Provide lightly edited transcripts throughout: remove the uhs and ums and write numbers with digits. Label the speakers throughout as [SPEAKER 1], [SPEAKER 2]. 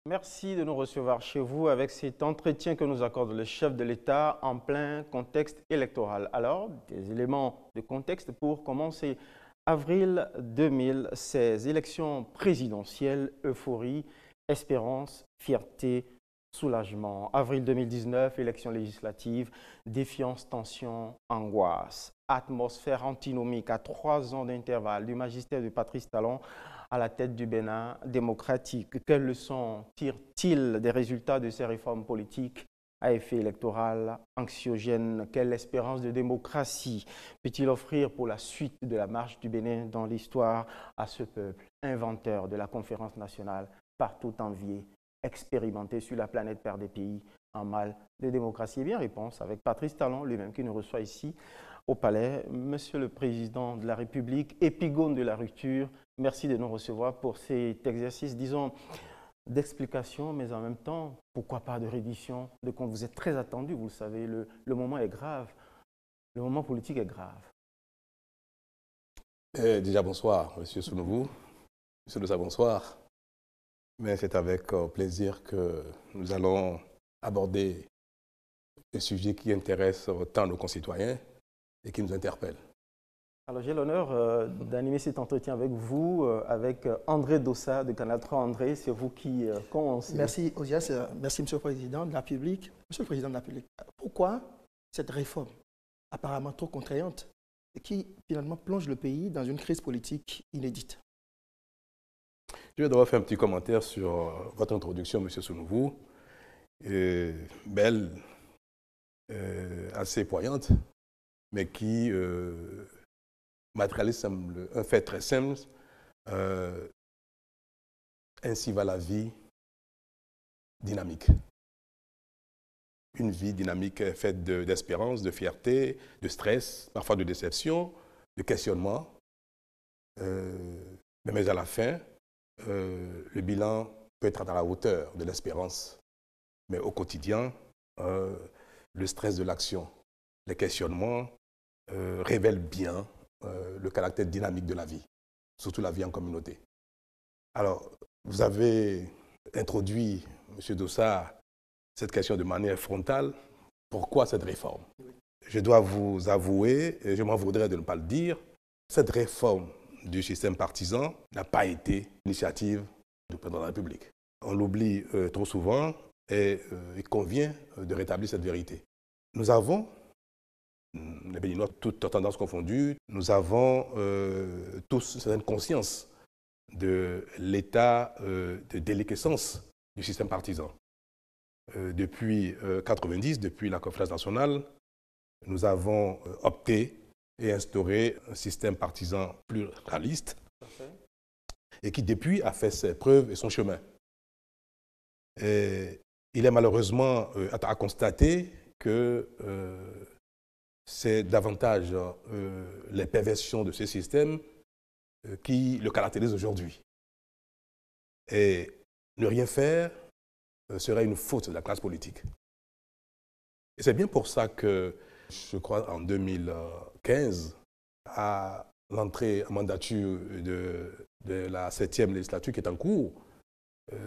[SPEAKER 1] Merci de nous recevoir chez vous avec cet entretien que nous accorde le chef de l'État en plein contexte électoral. Alors, des éléments de contexte pour commencer. Avril 2016, élection présidentielle, euphorie, espérance, fierté, soulagement. Avril 2019, élection législative, défiance, tension, angoisse. Atmosphère antinomique à 3 ans d'intervalle du magistère de Patrice Talon à la tête du Bénin démocratique. Quelles leçons tire-t-il des résultats de ces réformes politiques à effet électoral anxiogène? Quelle espérance de démocratie peut-il offrir pour la suite de la marche du Bénin dans l'histoire à ce peuple inventeur de la conférence nationale, partout envié, expérimenté sur la planète par des pays en mal de démocratie? Eh bien, réponse avec Patrice Talon lui-même qui nous reçoit ici au Palais. Monsieur le Président de la République, épigone de la rupture, merci de nous recevoir pour cet exercice, disons, d'explication, mais en même temps, pourquoi pas de reddition de compte. Vous êtes très attendu, vous le savez, le moment est grave, le moment politique est grave.
[SPEAKER 2] Déjà, bonsoir, Monsieur Sounouvou. Monsieur Dossa, bonsoir. Mais c'est avec plaisir que nous allons aborder un sujet qui intéresse tant nos concitoyens et qui nous interpelle.
[SPEAKER 1] Alors, j'ai l'honneur d'animer cet entretien avec vous, avec André Dossa de Canal 3. André, c'est vous qui commencez.
[SPEAKER 3] Merci, Osias. Merci, Monsieur le Président de la République. Monsieur le Président de la République, pourquoi cette réforme apparemment trop contraignante et qui finalement plonge le pays dans une crise politique inédite?
[SPEAKER 2] Je vais d'abord faire un petit commentaire sur votre introduction, Monsieur Sounouvou. Belle, assez poignante, mais qui matérialise un fait très simple. Ainsi va la vie dynamique. Une vie dynamique faite d'espérance, de fierté, de stress, parfois de déception, de questionnement. Mais à la fin, le bilan peut être à la hauteur de l'espérance. Mais au quotidien, le stress de l'action, les questionnements révèlent bien le caractère dynamique de la vie, surtout la vie en communauté. Alors, vous avez introduit, M. Dossa, cette question de manière frontale. Pourquoi cette réforme? Je dois vous avouer, et je m'en voudrais de ne pas le dire, cette réforme du système partisan n'a pas été l'initiative du président de la République. On l'oublie trop souvent et il convient de rétablir cette vérité. Nous avons, les Béninois, toutes tendances confondues, nous avons tous une certaine conscience de l'état de déliquescence du système partisan. Depuis 1990, depuis la conférence nationale, nous avons opté et instauré un système partisan pluraliste et qui depuis a fait ses preuves et son chemin. Et il est malheureusement à constater que c'est davantage les perversions de ce système qui le caractérisent aujourd'hui. Et ne rien faire serait une faute de la classe politique. Et c'est bien pour ça que, je crois, en 2015, à l'entrée en mandature de la 7e législature qui est en cours,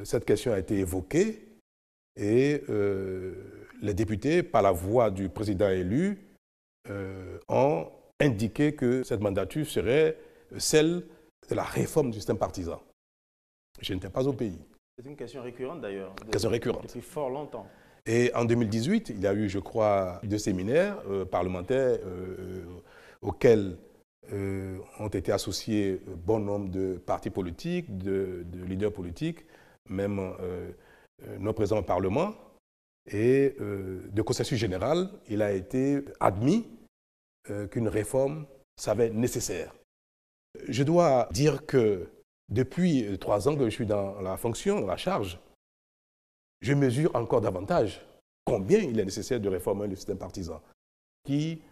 [SPEAKER 2] cette question a été évoquée et les députés, par la voix du président élu, ont indiqué que cette mandature serait celle de la réforme du système partisan. Je n'étais pas au pays.
[SPEAKER 1] C'est une question récurrente d'ailleurs.
[SPEAKER 2] Question récurrente.
[SPEAKER 1] Depuis fort longtemps.
[SPEAKER 2] Et en 2018, il y a eu, je crois, 2 séminaires parlementaires auxquels ont été associés bon nombre de partis politiques, de leaders politiques, même nos présents au Parlement. Et de consensus général, il a été admis qu'une réforme s'avère nécessaire. Je dois dire que depuis 3 ans que je suis dans la fonction, dans la charge, je mesure encore davantage combien il est nécessaire de réformer le système partisan, qui,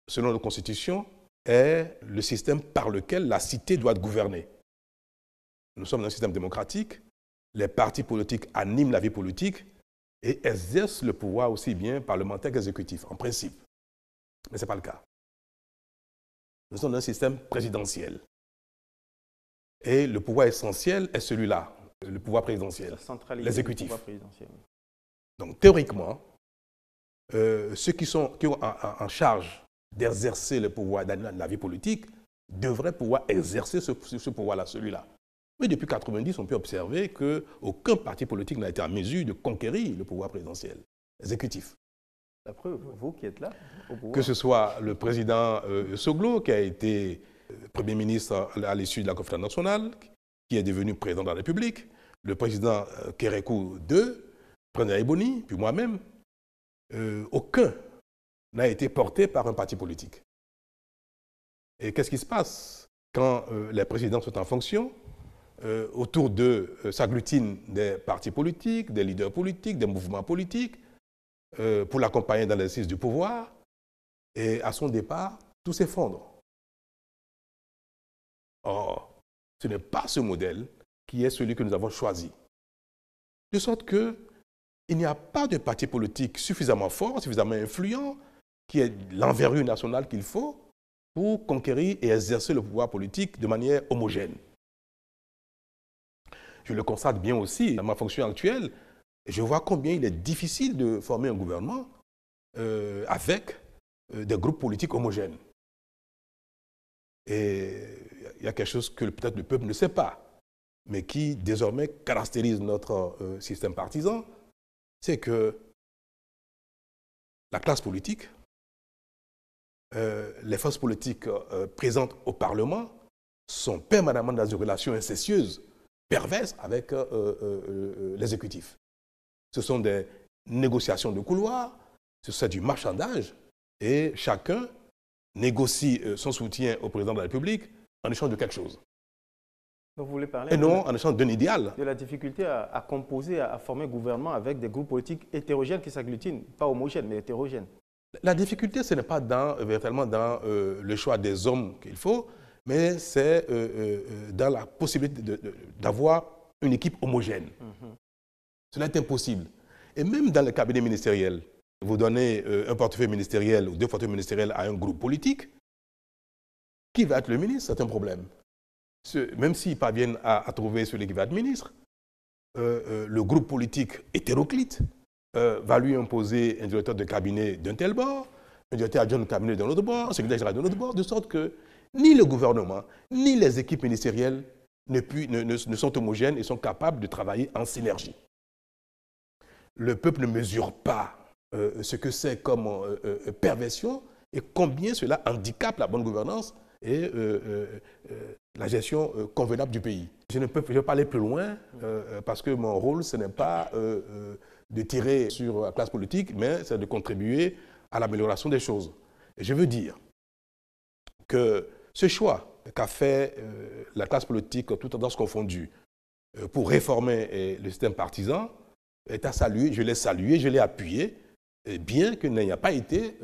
[SPEAKER 2] selon la Constitution, est le système par lequel la cité doit être gouvernée. Nous sommes dans un système démocratique, les partis politiques animent la vie politique et exercent le pouvoir aussi bien parlementaire qu'exécutif, en principe. Mais ce n'est pas le cas. Nous sommes dans un système présidentiel. Et le pouvoir essentiel est celui-là. le pouvoir présidentiel, l'exécutif. Donc théoriquement, ceux qui ont en charge d'exercer le pouvoir dans la vie politique devraient pouvoir exercer ce pouvoir-là, celui-là. Mais depuis 1990, on peut observer qu'aucun parti politique n'a été en mesure de conquérir le pouvoir présidentiel, exécutif.
[SPEAKER 1] La preuve, vous qui êtes là, au pouvoir.
[SPEAKER 2] Que ce soit le président Soglo, qui a été Premier ministre à l'issue de la conférence nationale, qui est devenu président de la République, le président Kérékou II, président Eboni, puis moi-même, aucun n'a été porté par un parti politique. Et qu'est-ce qui se passe quand les présidents sont en fonction? Autour d'eux s'agglutinent des partis politiques, des leaders politiques, des mouvements politiques, pour l'accompagner dans l'exercice du pouvoir. Et à son départ, tout s'effondre. Or, ce n'est pas ce modèle qui est celui que nous avons choisi. De sorte qu'il n'y a pas de parti politique suffisamment fort, suffisamment influent, qui ait l'envergure nationale qu'il faut pour conquérir et exercer le pouvoir politique de manière homogène. Je le constate bien aussi dans ma fonction actuelle. Je vois combien il est difficile de former un gouvernement avec des groupes politiques homogènes. Et il y a quelque chose que peut-être le peuple ne sait pas, mais qui désormais caractérise notre système partisan, c'est que la classe politique, les forces politiques présentes au Parlement sont permanemment dans une relation incestueuse, perverse avec l'exécutif. Ce sont des négociations de couloir, c'est du marchandage, et chacun négocie son soutien au président de la République en échange de quelque chose.
[SPEAKER 1] Donc vous voulez parler
[SPEAKER 2] et non en échange d'un idéal.
[SPEAKER 1] De la difficulté à composer, à former un gouvernement avec des groupes politiques hétérogènes qui s'agglutinent, pas homogènes, mais hétérogènes.
[SPEAKER 2] La difficulté, ce n'est pas véritablement dans le choix des hommes qu'il faut, mais c'est dans la possibilité d'avoir une équipe homogène. Cela est impossible. Et même dans le cabinet ministériel, vous donnez un portefeuille ministériel ou deux portefeuilles ministériels à un groupe politique, qui va être le ministre? C'est un problème. Même s'ils parviennent à trouver celui qui va être ministre, le groupe politique hétéroclite va lui imposer un directeur de cabinet d'un tel bord, un directeur adjoint de cabinet d'un autre bord, un secrétaire général d'un autre bord, de sorte que ni le gouvernement, ni les équipes ministérielles ne sont homogènes et sont capables de travailler en synergie. Le peuple ne mesure pas ce que c'est comme perversion et combien cela handicape la bonne gouvernance et la gestion convenable du pays. Je ne peux pas aller plus loin parce que mon rôle, ce n'est pas de tirer sur la classe politique, mais c'est de contribuer à l'amélioration des choses. Et je veux dire que ce choix qu'a fait la classe politique, toutes tendances confondues, pour réformer le système partisan, est à saluer. Je l'ai salué, je l'ai appuyé, bien qu'il n'ait pas été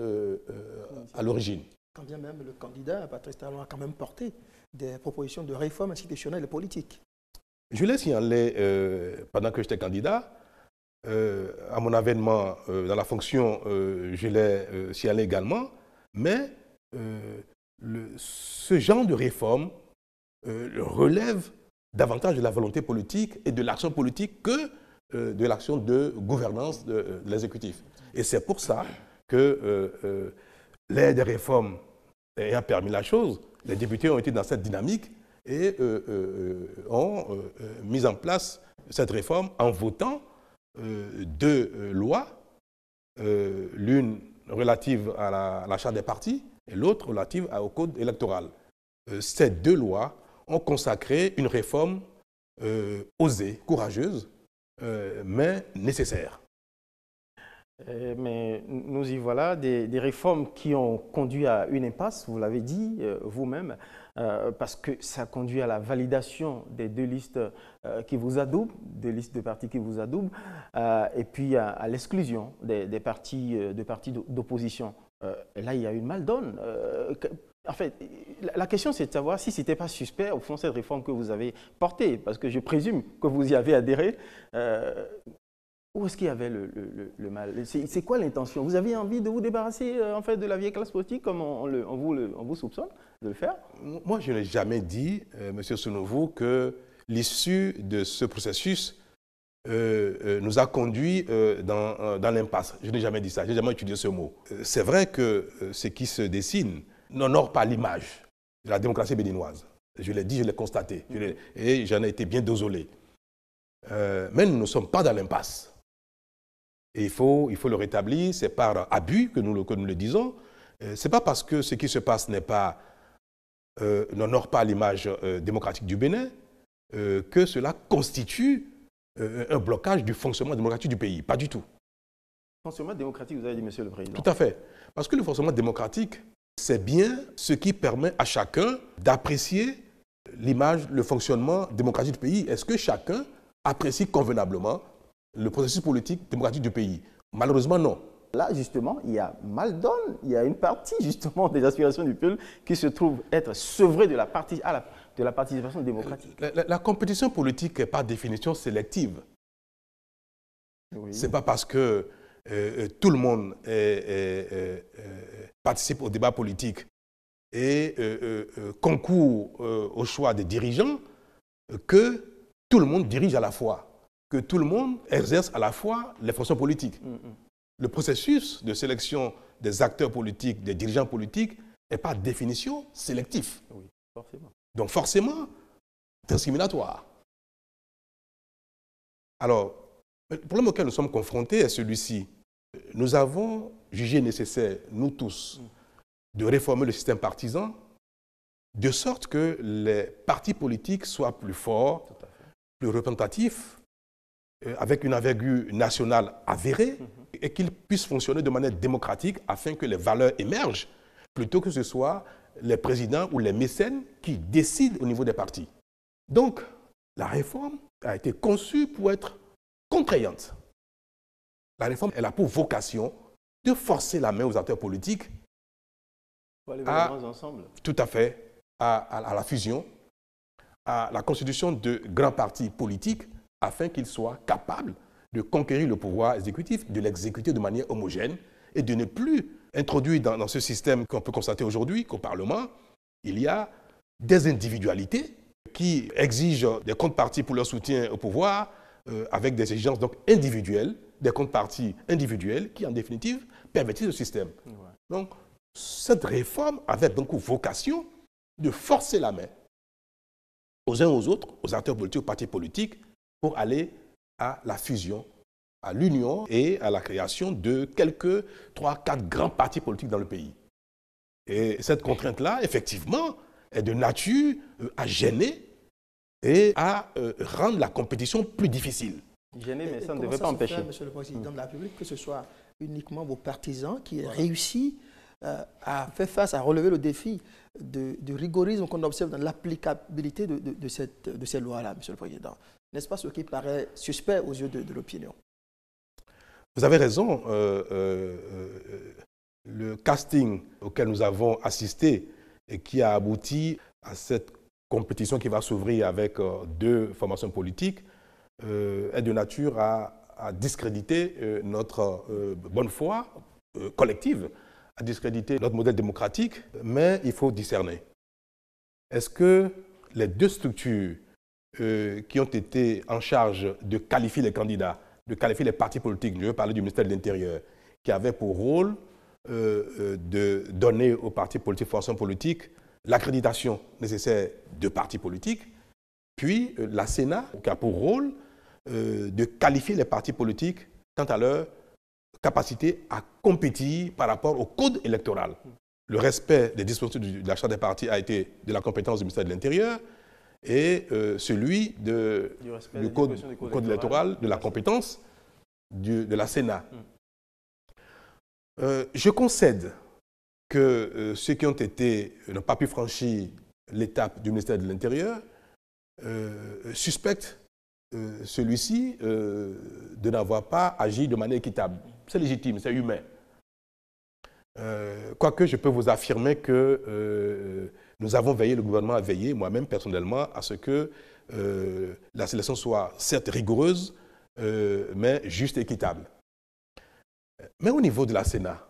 [SPEAKER 2] à l'origine.
[SPEAKER 3] Quand bien même le candidat, Patrice Talon, a quand même porté des propositions de réforme institutionnelle et politique.
[SPEAKER 2] Je l'ai signalé pendant que j'étais candidat. À mon avènement dans la fonction, je l'ai signalé également. Mais ce genre de réforme relève davantage de la volonté politique et de l'action politique que de l'action de gouvernance de l'exécutif. Et c'est pour ça que l'aide des réformes ayant permis la chose, les députés ont été dans cette dynamique et ont mis en place cette réforme en votant deux lois, l'une relative à la charte des partis et l'autre relative au code électoral. Ces deux lois ont consacré une réforme osée, courageuse, mais nécessaire.
[SPEAKER 1] Mais nous y voilà, des réformes qui ont conduit à une impasse, vous l'avez dit vous-même, parce que ça conduit à la validation des deux listes qui vous adoubent, deux listes de partis qui vous adoubent, et puis à l'exclusion des partis d'opposition. Et là, il y a une maldonne. En fait, la question, c'est de savoir si ce n'était pas suspect, au fond, cette réforme que vous avez portée, parce que je présume que vous y avez adhéré. Où est-ce qu'il y avait le mal? C'est quoi l'intention? Vous aviez envie de vous débarrasser en fait, de la vieille classe politique, comme on vous soupçonne de le faire?
[SPEAKER 2] Moi, je n'ai jamais dit, M. Sounouvou, que l'issue de ce processus nous a conduit dans l'impasse. Je n'ai jamais dit ça, je n'ai jamais utilisé ce mot. C'est vrai que ce qui se dessine n'honore pas l'image de la démocratie béninoise. Je l'ai dit, je l'ai constaté, et j'en ai été bien désolé. Mais nous ne sommes pas dans l'impasse. Et il faut le rétablir, c'est par abus que nous le disons. Ce n'est pas parce que ce qui se passe n'honore pas l'image démocratique du Bénin que cela constitue un blocage du fonctionnement démocratique du pays. Pas du tout.
[SPEAKER 1] Fonctionnement démocratique, vous avez dit, Monsieur le Président.
[SPEAKER 2] Tout à fait. Parce que le fonctionnement démocratique, c'est bien ce qui permet à chacun d'apprécier l'image, le fonctionnement démocratique du pays. Est-ce que chacun apprécie convenablement le processus politique démocratique du pays? Malheureusement, non.
[SPEAKER 1] Là, justement, il y a mal donne, il y a une partie, justement, des aspirations du peuple qui se trouve être sevrée de la participation démocratique.
[SPEAKER 2] La compétition politique est par définition sélective.
[SPEAKER 1] Oui.
[SPEAKER 2] Ce n'est pas parce que tout le monde participe au débat politique et concourt au choix des dirigeants que tout le monde dirige à la fois, que tout le monde exerce à la fois les fonctions politiques. Le processus de sélection des acteurs politiques, des dirigeants politiques, est par définition sélectif.
[SPEAKER 1] Oui, forcément.
[SPEAKER 2] Donc forcément, discriminatoire. Alors, le problème auquel nous sommes confrontés est celui-ci. Nous avons jugé nécessaire, nous tous, de réformer le système partisan de sorte que les partis politiques soient plus forts, plus représentatifs, avec une envergure nationale avérée, et qu'ils puissent fonctionner de manière démocratique afin que les valeurs émergent, plutôt que ce soit les présidents ou les mécènes qui décident au niveau des partis. Donc, la réforme a été conçue pour être contraignante. La réforme, elle a pour vocation de forcer la main aux acteurs politiques tout à fait, à la fusion, à la constitution de grands partis politiques afin qu'ils soient capables de conquérir le pouvoir exécutif, de l'exécuter de manière homogène et de ne plus introduire dans ce système qu'on peut constater aujourd'hui qu'au Parlement, il y a des individualités qui exigent des comptes partis pour leur soutien au pouvoir avec des exigences donc individuelles, des comptes partis individuels qui, en définitive, pervertissent le système. Ouais. Donc, cette réforme avait donc vocation de forcer la main aux uns aux autres, aux acteurs politiques, aux partis politiques, pour aller à la fusion, à l'union et à la création de quelques 3-4 grands partis politiques dans le pays. Et cette contrainte-là, effectivement, est de nature à gêner et à rendre la compétition plus difficile.
[SPEAKER 1] Gêner, mais ça ne devrait pas empêcher.
[SPEAKER 3] Monsieur le Président de la République, que ce soit uniquement vos partisans qui aient réussi à faire face, à relever le défi de rigorisme qu'on observe dans l'applicabilité de ces lois-là, Monsieur le Président. N'est-ce pas ce qui paraît suspect aux yeux de l'opinion?
[SPEAKER 2] Vous avez raison. Le casting auquel nous avons assisté et qui a abouti à cette compétition qui va s'ouvrir avec 2 formations politiques est de nature à discréditer notre bonne foi collective, à discréditer notre modèle démocratique, mais il faut discerner. Est-ce que les 2 structures qui ont été en charge de qualifier les candidats, de qualifier les partis politiques, je veux parler du ministère de l'Intérieur, qui avait pour rôle de donner aux partis politiques, formations politiques, l'accréditation nécessaire de partis politiques, puis la Sénat, qui a pour rôle de qualifier les partis politiques quant à leur capacité à compétir par rapport au code électoral. Le respect des dispositions de la charte des partis a été de la compétence du ministère de l'Intérieur et celui du code électoral, de la compétence de la Sénat. Je concède que ceux qui n'ont pas pu franchir l'étape du ministère de l'Intérieur suspectent celui-ci de n'avoir pas agi de manière équitable. C'est légitime, c'est humain. Quoique je peux vous affirmer que nous avons veillé, le gouvernement a veillé, moi-même personnellement, à ce que la sélection soit certes rigoureuse, mais juste et équitable. Mais au niveau de la Sénat,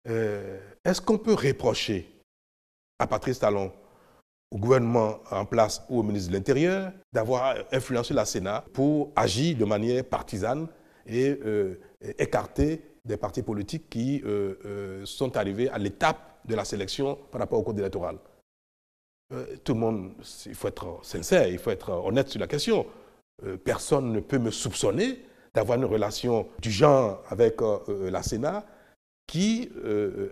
[SPEAKER 2] est-ce qu'on peut reprocher à Patrice Talon au gouvernement en place ou au ministre de l'Intérieur d'avoir influencé la Sénat pour agir de manière partisane et écarter des partis politiques qui sont arrivés à l'étape de la sélection par rapport au code électoral. Tout le monde, il faut être sincère, il faut être honnête sur la question. Personne ne peut me soupçonner d'avoir une relation du genre avec la Sénat qui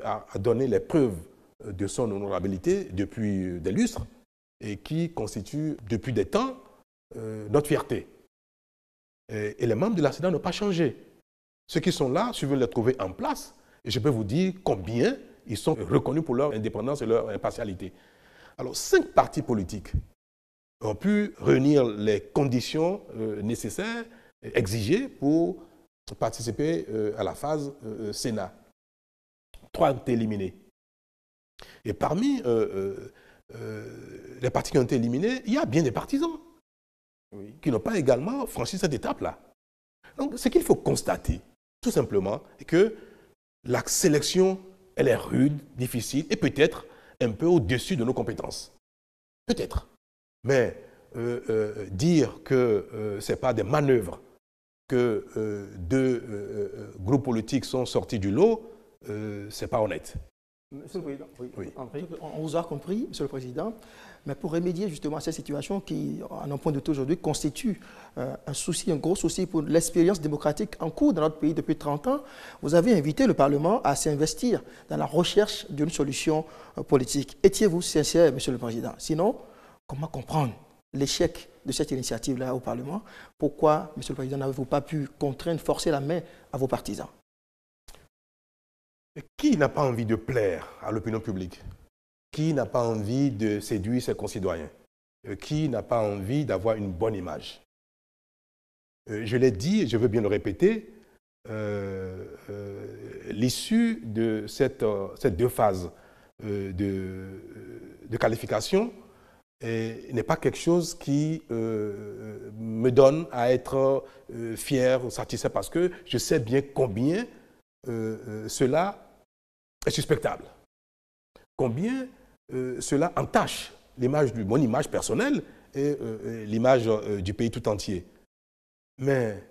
[SPEAKER 2] a donné les preuves de son honorabilité depuis des lustres et qui constitue depuis des temps notre fierté. Et les membres de la Sénat n'ont pas changé. Ceux qui sont là, si vous les trouver en place, et je peux vous dire combien ils sont reconnus pour leur indépendance et leur impartialité. Alors, 5 partis politiques ont pu réunir les conditions nécessaires, exigées pour participer à la phase Sénat. 3 ont été éliminés. Et parmi les partis qui ont été éliminés, il y a bien des partisans qui n'ont pas également franchi cette étape-là. Donc, ce qu'il faut constater, tout simplement, est que la sélection, elle est rude, difficile et peut-être un peu au-dessus de nos compétences. Peut-être. Mais dire que ce n'est pas des manœuvres, que 2 groupes politiques sont sortis du lot, ce n'est pas honnête.
[SPEAKER 3] Monsieur le Président, on vous a compris, Monsieur le Président, mais pour remédier justement à cette situation qui, à un point de vue aujourd'hui, constitue un souci, un gros souci pour l'expérience démocratique en cours dans notre pays depuis 30 ans, vous avez invité le Parlement à s'investir dans la recherche d'une solution politique. Étiez-vous sincère, Monsieur le Président? Sinon, comment comprendre l'échec de cette initiative-là au Parlement? Pourquoi, Monsieur le Président, n'avez-vous pas pu contraindre, forcer la main à vos partisans?
[SPEAKER 2] Qui n'a pas envie de plaire à l'opinion publique? Qui n'a pas envie de séduire ses concitoyens? Qui n'a pas envie d'avoir une bonne image? Je l'ai dit et je veux bien le répéter, l'issue de ces 2 phases de qualification n'est pas quelque chose qui me donne à être fier ou satisfait parce que je sais bien combien cela est suspectable. Combien cela entache mon image personnelle et l'image du pays tout entier. Mais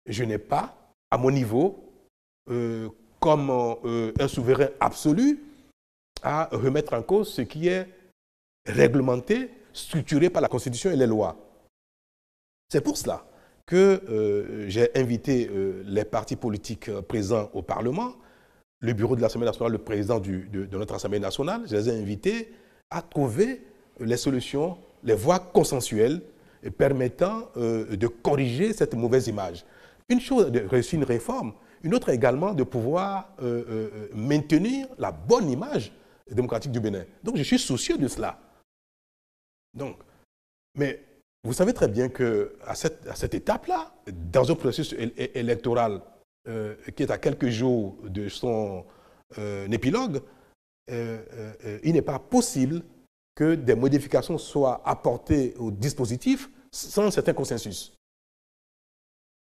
[SPEAKER 2] je n'ai pas, à mon niveau, comme un souverain absolu, à remettre en cause ce qui est réglementé, structuré par la Constitution et les lois. C'est pour cela que j'ai invité les partis politiques présents au Parlement, le bureau de l'Assemblée nationale, le président de notre Assemblée nationale, je les ai invités à trouver les solutions, les voies consensuelles permettant de corriger cette mauvaise image. Une chose de réussir une réforme, une autre également de pouvoir maintenir la bonne image démocratique du Bénin. Donc je suis soucieux de cela. Donc, mais vous savez très bien qu'à cette étape-là, dans un processus électoral qui est à quelques jours de son épilogue, il n'est pas possible que des modifications soient apportées au dispositif sans un certain consensus.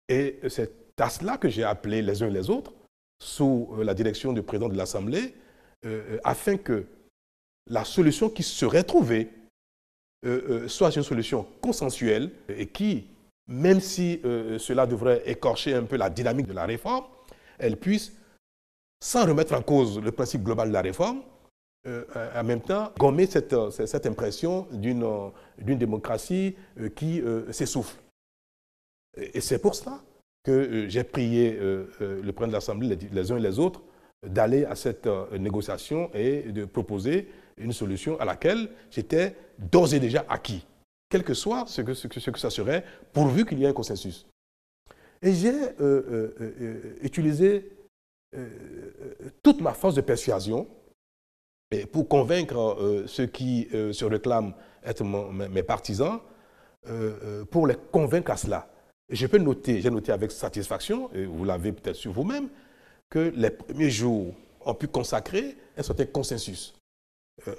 [SPEAKER 2] Et c'est à cela que j'ai appelé les uns et les autres, sous la direction du président de l'Assemblée, afin que la solution qui serait trouvée soit une solution consensuelle et qui, même si cela devrait écorcher un peu la dynamique de la réforme, elle puisse, sans remettre en cause le principe global de la réforme, en même temps gommer cette impression d'une démocratie qui s'essouffle. Et c'est pour cela que j'ai prié le président de l'Assemblée, les uns et les autres, d'aller à cette négociation et de proposer une solution à laquelle j'étais d'ores et déjà acquis, quel que soit ce que ça serait, pourvu qu'il y ait un consensus. Et j'ai utilisé toute ma force de persuasion pour convaincre ceux qui se réclament être mes partisans, pour les convaincre à cela. Et j'ai noté avec satisfaction, et vous l'avez peut-être sur vous-même, que les premiers jours ont pu consacrer un certain consensus.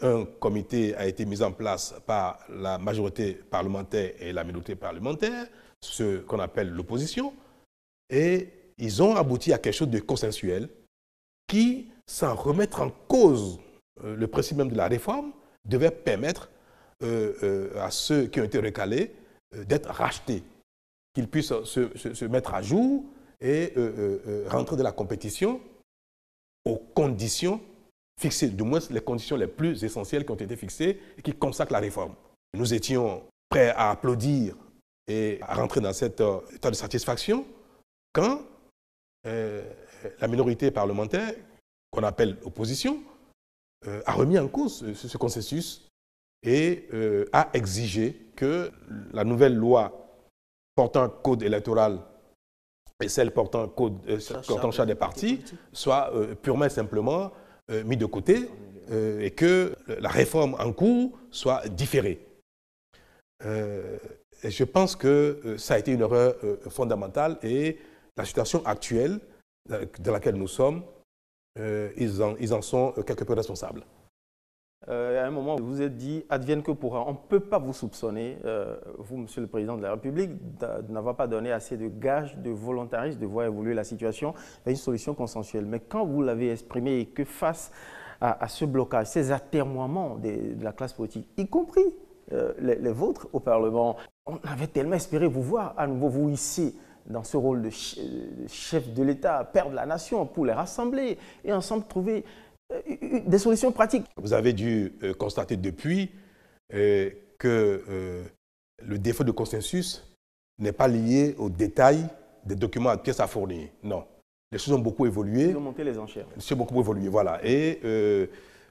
[SPEAKER 2] Un comité a été mis en place par la majorité parlementaire et la minorité parlementaire, ce qu'on appelle l'opposition, et ils ont abouti à quelque chose de consensuel qui, sans remettre en cause le principe même de la réforme, devait permettre à ceux qui ont été recalés d'être rachetés, qu'ils puissent se mettre à jour et rentrer dans la compétition aux conditions fixées, du moins les conditions les plus essentielles qui ont été fixées et qui consacrent la réforme. Nous étions prêts à applaudir et à rentrer dans cet état de satisfaction quand la minorité parlementaire, qu'on appelle opposition, a remis en cause ce consensus et a exigé que la nouvelle loi portant code électoral et celle portant charte des partis soit purement et simplement mis de côté et que la réforme en cours soit différée. Et je pense que ça a été une erreur fondamentale et la situation actuelle dans laquelle nous sommes, ils en sont quelque peu responsables.
[SPEAKER 1] À un moment, vous vous êtes dit, advienne que pourra. On ne peut pas vous soupçonner, vous, Monsieur le Président de la République, de n'avoir pas donné assez de gages de volontarisme, de voir évoluer la situation vers une solution consensuelle. Mais quand vous l'avez exprimé et que face à ce blocage, ces atermoiements de la classe politique, y compris les vôtres au Parlement, on avait tellement espéré vous voir à nouveau, vous ici, dans ce rôle de chef de l'État, père de la nation, pour les rassembler et ensemble trouver des solutions pratiques.
[SPEAKER 2] Vous avez dû constater depuis que le défaut de consensus n'est pas lié aux détails des documents à pièces à fournir. Non. Les choses ont beaucoup évolué.
[SPEAKER 1] Ils ont monté les enchères.
[SPEAKER 2] Les choses ont beaucoup évolué, voilà. Et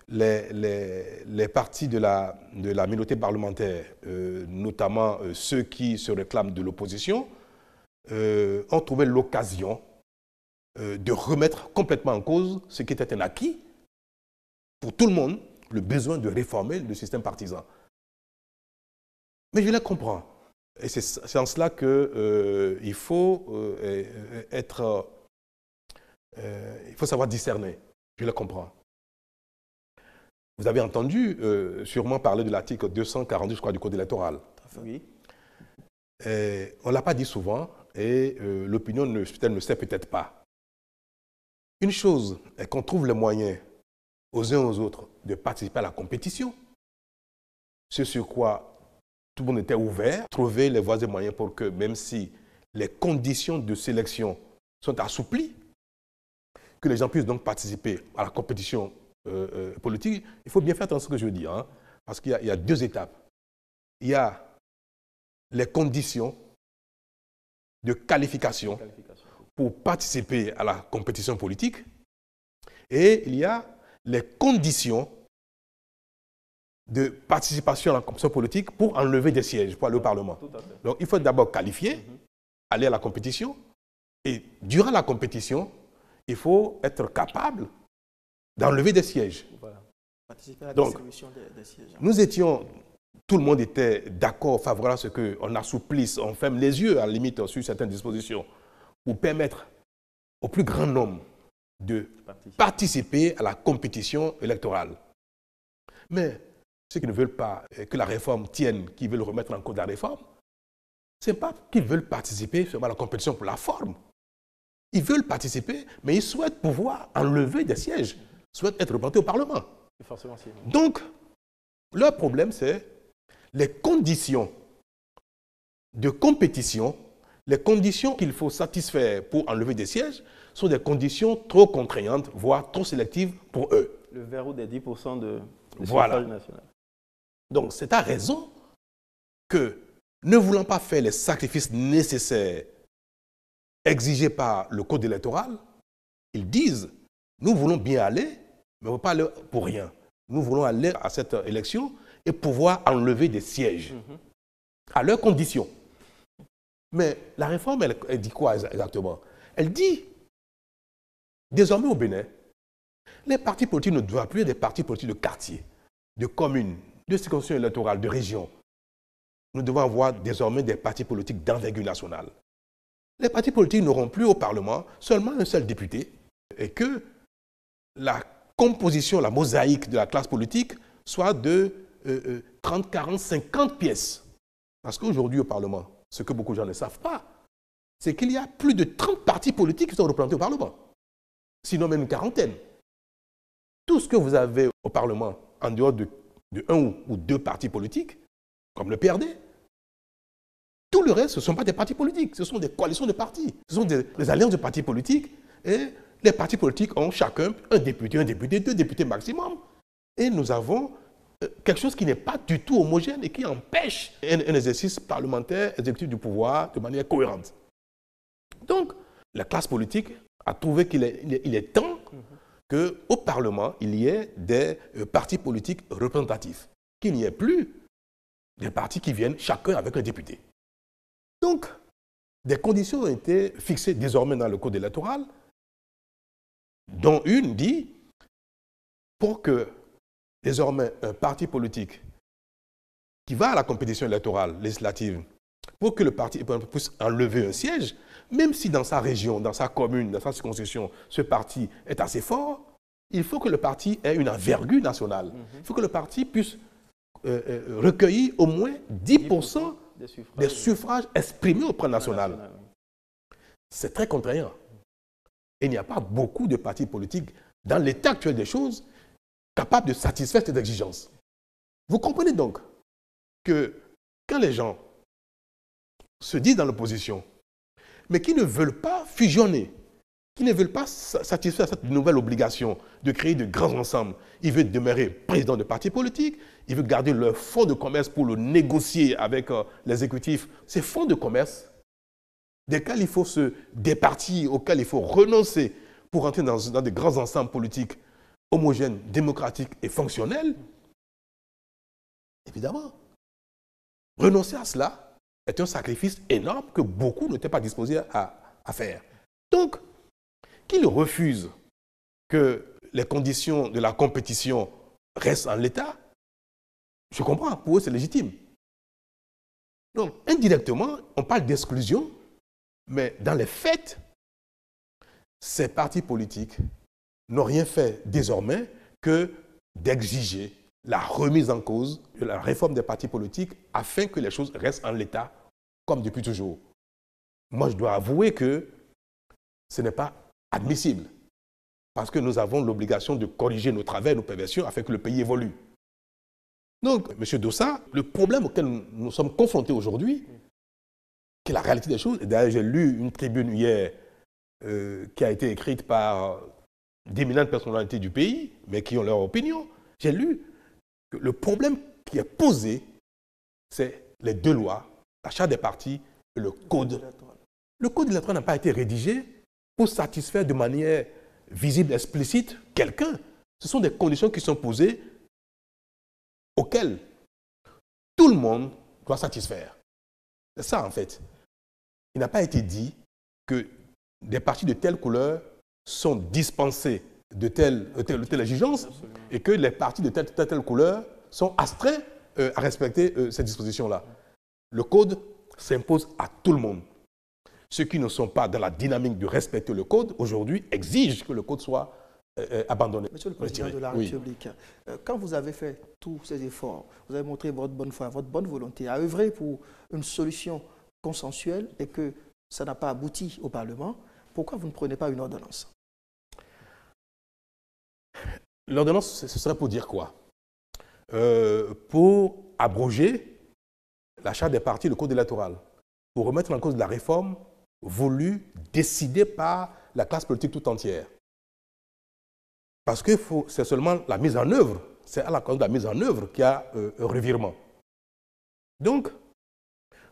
[SPEAKER 2] les partis de la minorité parlementaire, notamment ceux qui se réclament de l'opposition, ont trouvé l'occasion de remettre complètement en cause ce qui était un acquis pour tout le monde, le besoin de réformer le système partisan. Mais je les comprends. Et c'est en cela qu'il faut il faut savoir discerner. Je les comprends. Vous avez entendu sûrement parler de l'article 242, je crois, du Code électoral.
[SPEAKER 1] Oui.
[SPEAKER 2] On ne l'a pas dit souvent et l'opinion ne sait peut-être pas. Une chose est qu'on trouve les moyens aux uns aux autres de participer à la compétition, ce sur quoi tout le monde était ouvert, trouver les voies et moyens pour que, même si les conditions de sélection sont assouplies, que les gens puissent donc participer à la compétition politique. Il faut bien faire attention à ce que je veux dire, hein, parce qu'il y a deux étapes. Il y a les conditions de qualification pour participer à la compétition politique et il y a les conditions de participation à la compétition politique pour enlever des sièges, pour aller au Parlement. Donc, il faut d'abord qualifier, aller à la compétition, et durant la compétition, il faut être capable d'enlever des sièges.
[SPEAKER 3] Voilà. Participer à la
[SPEAKER 2] Donc,
[SPEAKER 3] distribution des sièges.
[SPEAKER 2] nous étions, tout le monde était d'accord, favorable à ce qu'on assouplisse, on ferme les yeux à la limite sur certaines dispositions pour permettre au plus grand nombre de participer à la compétition électorale. Mais ceux qui ne veulent pas que la réforme tienne, qui veulent remettre en cause la réforme, ce n'est pas qu'ils veulent participer seulement à la compétition pour la forme. Ils veulent participer, mais ils souhaitent pouvoir enlever des sièges, souhaitent être représentés au Parlement. Donc, leur problème, c'est les conditions de compétition, les conditions qu'il faut satisfaire pour enlever des sièges sont des conditions trop contraignantes, voire trop sélectives pour eux.
[SPEAKER 1] Le verrou des 10% de
[SPEAKER 2] voilà.
[SPEAKER 1] suffrage national.
[SPEAKER 2] Donc, c'est à raison que, ne voulant pas faire les sacrifices nécessaires exigés par le code électoral, ils disent, nous voulons bien aller, mais on ne veut pas aller pour rien. Nous voulons aller à cette élection et pouvoir enlever des sièges à leurs conditions. Mais la réforme, elle dit quoi exactement? Elle dit, désormais au Bénin, les partis politiques ne doivent plus être des partis politiques de quartier, de communes, de circonscriptions électorales, de régions. Nous devons avoir désormais des partis politiques d'envergure nationale. Les partis politiques n'auront plus au Parlement seulement un seul député et que la composition, la mosaïque de la classe politique soit de 30, 40, 50 pièces. Parce qu'aujourd'hui au Parlement, ce que beaucoup de gens ne savent pas, c'est qu'il y a plus de 30 partis politiques qui sont représentés au Parlement. Sinon même une quarantaine. Tout ce que vous avez au Parlement, en dehors de de un ou deux partis politiques, comme le PRD. Tout le reste, ce ne sont pas des partis politiques, ce sont des coalitions de partis, ce sont des alliances de partis politiques. Et les partis politiques ont chacun un député, deux députés maximum. Et nous avons quelque chose qui n'est pas du tout homogène et qui empêche un exercice parlementaire, exécutif du pouvoir de manière cohérente. Donc, la classe politique a trouvé qu'il est temps qu'au Parlement, il y ait des partis politiques représentatifs, qu'il n'y ait plus des partis qui viennent chacun avec un député. Donc, des conditions ont été fixées désormais dans le code électoral, dont une dit, pour que désormais un parti politique qui va à la compétition électorale législative, pour que le parti puisse enlever un siège, même si dans sa région, dans sa commune, dans sa circonscription, ce parti est assez fort, il faut que le parti ait une envergure nationale. Il faut que le parti puisse recueillir au moins 10% des suffrages exprimés au plan national. C'est très contraignant. Et il n'y a pas beaucoup de partis politiques dans l'état actuel des choses capables de satisfaire cette exigence. Vous comprenez donc que quand les gens se disent dans l'opposition, mais qui ne veulent pas fusionner, qui ne veulent pas satisfaire cette nouvelle obligation de créer de grands ensembles, ils veulent demeurer président de partis politiques, ils veulent garder leur fonds de commerce pour le négocier avec l'exécutif. Ces fonds de commerce, desquels il faut se départir, auxquels il faut renoncer pour entrer dans des grands ensembles politiques homogènes, démocratiques et fonctionnels, évidemment, renoncer à cela est un sacrifice énorme que beaucoup n'étaient pas disposés à faire. Donc, qu'ils refusent que les conditions de la compétition restent en l'état, je comprends, pour eux c'est légitime. Donc, indirectement, on parle d'exclusion, mais dans les faits, ces partis politiques n'ont rien fait désormais que d'exiger la remise en cause de la réforme des partis politiques afin que les choses restent en l'état comme depuis toujours. Moi, je dois avouer que ce n'est pas admissible parce que nous avons l'obligation de corriger nos travers, nos perversions afin que le pays évolue. Donc, M. Dossa, le problème auquel nous sommes confrontés aujourd'hui, qui est la réalité des choses, et d'ailleurs j'ai lu une tribune hier qui a été écrite par d'éminentes personnalités du pays, mais qui ont leur opinion, j'ai lu que le problème qui est posé, c'est les deux lois, la charte des partis et le code. Le code électoral n'a pas été rédigé pour satisfaire de manière visible, explicite, quelqu'un. Ce sont des conditions qui sont posées auxquelles tout le monde doit satisfaire. C'est ça, en fait. Il n'a pas été dit que des partis de telle couleur sont dispensés de telle exigence et que les partis de telle couleur sont astreints à respecter ces dispositions-là. Le code s'impose à tout le monde. Ceux qui ne sont pas dans la dynamique de respecter le code, aujourd'hui, exigent que le code soit abandonné.
[SPEAKER 3] Monsieur le Président de la République, quand vous avez fait tous ces efforts, vous avez montré votre bonne foi, votre bonne volonté à œuvrer pour une solution consensuelle et que ça n'a pas abouti au Parlement, pourquoi vous ne prenez pas une ordonnance?
[SPEAKER 2] L'ordonnance, ce serait pour dire quoi? Pour abroger la charte des partis, le code électoral, pour remettre en cause la réforme voulue, décidée par la classe politique tout entière. Parce que c'est seulement la mise en œuvre, c'est à la cause de la mise en œuvre qu'il y a un revirement. Donc,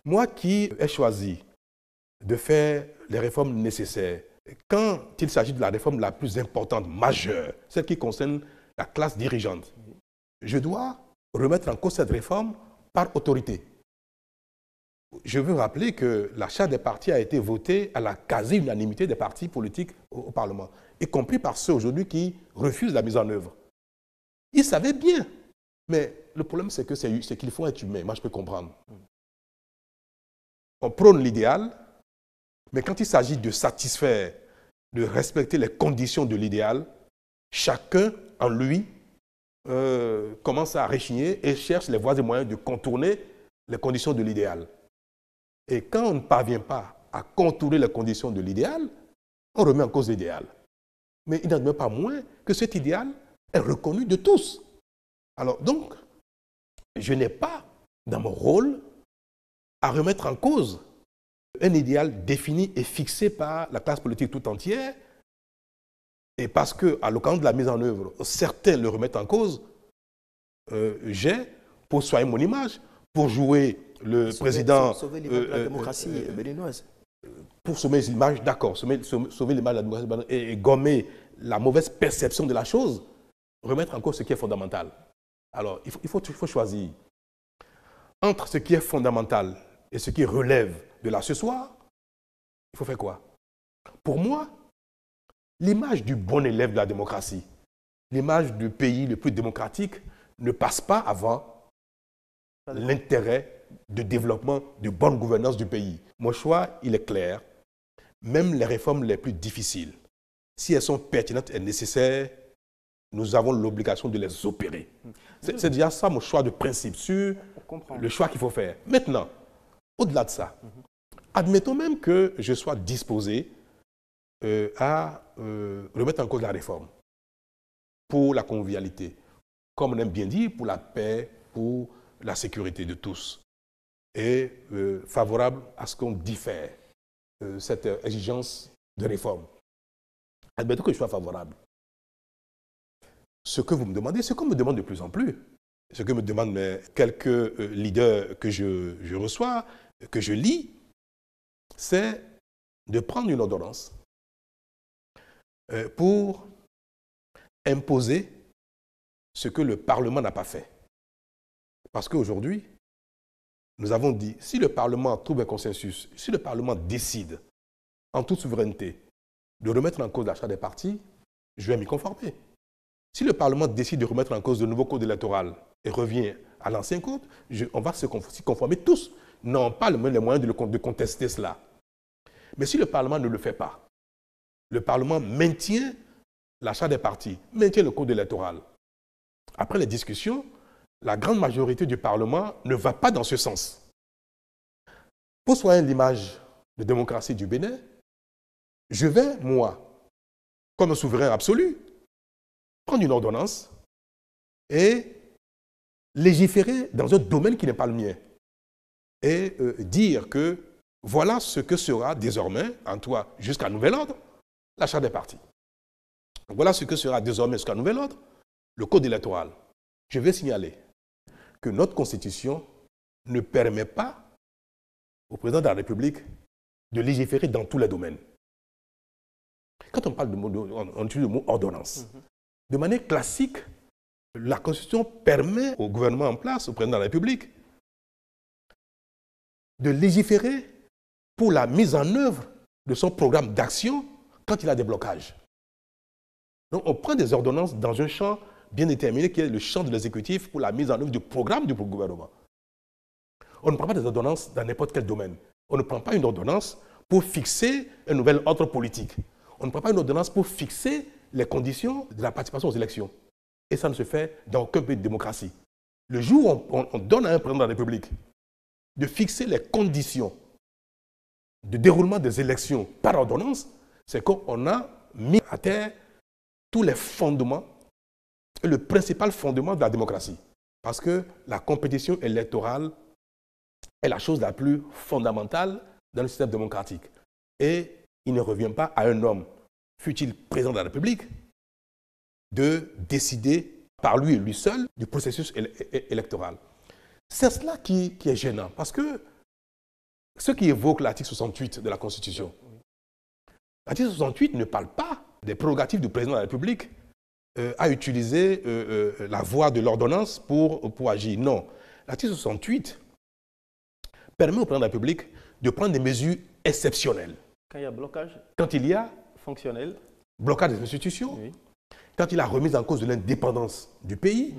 [SPEAKER 2] moi qui ai choisi de faire les réformes nécessaires, quand il s'agit de la réforme la plus importante, majeure, celle qui concerne la classe dirigeante, je dois remettre en cause cette réforme par autorité. Je veux rappeler que la charte des partis a été votée à la quasi-unanimité des partis politiques au Parlement, y compris par ceux aujourd'hui qui refusent la mise en œuvre. Ils savaient bien, mais le problème c'est qu'il faut être humain. Moi je peux comprendre. On prône l'idéal, mais quand il s'agit de satisfaire, de respecter les conditions de l'idéal, chacun en lui commence à rechigner et cherche les voies et moyens de contourner les conditions de l'idéal. Et quand on ne parvient pas à contourner les conditions de l'idéal, on remet en cause l'idéal. Mais il n'en demeure pas moins que cet idéal est reconnu de tous. Alors donc, je n'ai pas, dans mon rôle, à remettre en cause un idéal défini et fixé par la classe politique tout entière. Et parce qu'à l'occasion de la mise en œuvre, certains le remettent en cause, j'ai, pour soigner mon image, pour jouer le président...
[SPEAKER 3] Sauver l'image de la démocratie béninoise.
[SPEAKER 2] Pour sauver l'image, d'accord, sauver l'image de la démocratie et gommer la mauvaise perception de la chose, remettre en cause ce qui est fondamental. Alors, il faut choisir entre ce qui est fondamental et ce qui relève de là ce soir. Il faut faire quoi? Pour moi, l'image du bon élève de la démocratie, l'image du pays le plus démocratique ne passe pas avant l'intérêt de développement, de bonne gouvernance du pays. Mon choix, il est clair. Même les réformes les plus difficiles, si elles sont pertinentes et nécessaires, nous avons l'obligation de les opérer. C'est déjà ça mon choix de principe sur le choix qu'il faut faire. Maintenant, au-delà de ça, admettons même que je sois disposé à remettre en cause la réforme pour la convivialité, comme on aime bien dire, pour la paix, pour la sécurité de tous, et favorable à ce qu'on diffère cette exigence de réforme. Admettons que je sois favorable. Ce que vous me demandez, ce qu'on me demande de plus en plus, ce que me demandent quelques leaders que je reçois, que je lis, c'est de prendre une ordonnance pour imposer ce que le Parlement n'a pas fait. Parce qu'aujourd'hui, nous avons dit, si le Parlement trouve un consensus, si le Parlement décide, en toute souveraineté, de remettre en cause l'achat des partis, je vais m'y conformer. Si le Parlement décide de remettre en cause le nouveau code électoral et revient à l'ancien code, on va s'y conformer tous. N'ont pas les moyens de contester cela. Mais si le Parlement ne le fait pas, le Parlement maintient l'achat des partis, maintient le code électoral. Après les discussions, la grande majorité du Parlement ne va pas dans ce sens. Pour soigner l'image de démocratie du Bénin, je vais, moi, comme un souverain absolu, prendre une ordonnance et légiférer dans un domaine qui n'est pas le mien. Et dire que voilà ce que sera désormais, en toi, jusqu'à nouvel ordre, l'achat des partis. Voilà ce que sera désormais, jusqu'à nouvel ordre, le code électoral. Je vais signaler que notre Constitution ne permet pas au président de la République de légiférer dans tous les domaines. Quand on parle on utilise le mot ordonnance. De manière classique, la Constitution permet au gouvernement en place, au président de la République, de légiférer pour la mise en œuvre de son programme d'action quand il a des blocages. Donc on prend des ordonnances dans un champ bien déterminé qui est le champ de l'exécutif pour la mise en œuvre du programme du gouvernement. On ne prend pas des ordonnances dans n'importe quel domaine. On ne prend pas une ordonnance pour fixer un nouvel ordre politique. On ne prend pas une ordonnance pour fixer les conditions de la participation aux élections. Et ça ne se fait dans aucun pays de démocratie. Le jour où on donne à un président de la République de fixer les conditions de déroulement des élections par ordonnance, c'est qu'on a mis à terre tous les fondements et le principal fondement de la démocratie. Parce que la compétition électorale est la chose la plus fondamentale dans le système démocratique. Et il ne revient pas à un homme, fût-il président de la République, de décider par lui et lui seul du processus électoral. C'est cela qui est gênant, parce que ce qui évoque l'article 68 de la Constitution, l'article 68 ne parle pas des prérogatives du président de la République à utiliser la voie de l'ordonnance pour agir. Non. L'article 68 permet au président de la République de prendre des mesures exceptionnelles.
[SPEAKER 1] Quand il y a blocage
[SPEAKER 2] Quand il y a
[SPEAKER 1] fonctionnel,
[SPEAKER 2] blocage des institutions,
[SPEAKER 1] oui.
[SPEAKER 2] Quand il y a remise en cause de l'indépendance du pays,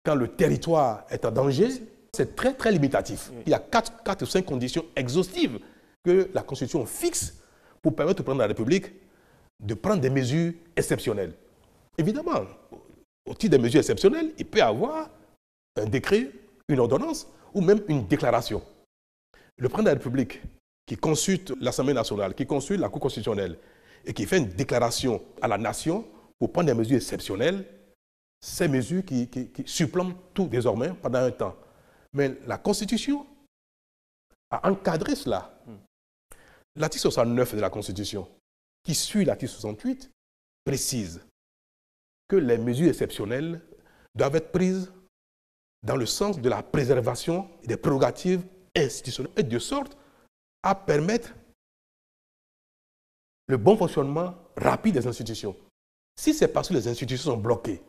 [SPEAKER 2] quand le territoire est en danger, c'est très, très limitatif. Oui. Il y a 4 ou 5 conditions exhaustives que la Constitution fixe pour permettre au président de la République de prendre des mesures exceptionnelles. Évidemment, au titre des mesures exceptionnelles, il peut y avoir un décret, une ordonnance ou même une déclaration. Le président de la République qui consulte l'Assemblée nationale, qui consulte la Cour constitutionnelle et qui fait une déclaration à la nation pour prendre des mesures exceptionnelles, ces mesures qui supplantent tout désormais pendant un temps. Mais la Constitution a encadré cela. L'article 69 de la Constitution, qui suit l'article 68, précise que les mesures exceptionnelles doivent être prises dans le sens de la préservation des prérogatives institutionnelles et de sorte à permettre le bon fonctionnement rapide des institutions. Si c'est parce que les institutions sont bloquées,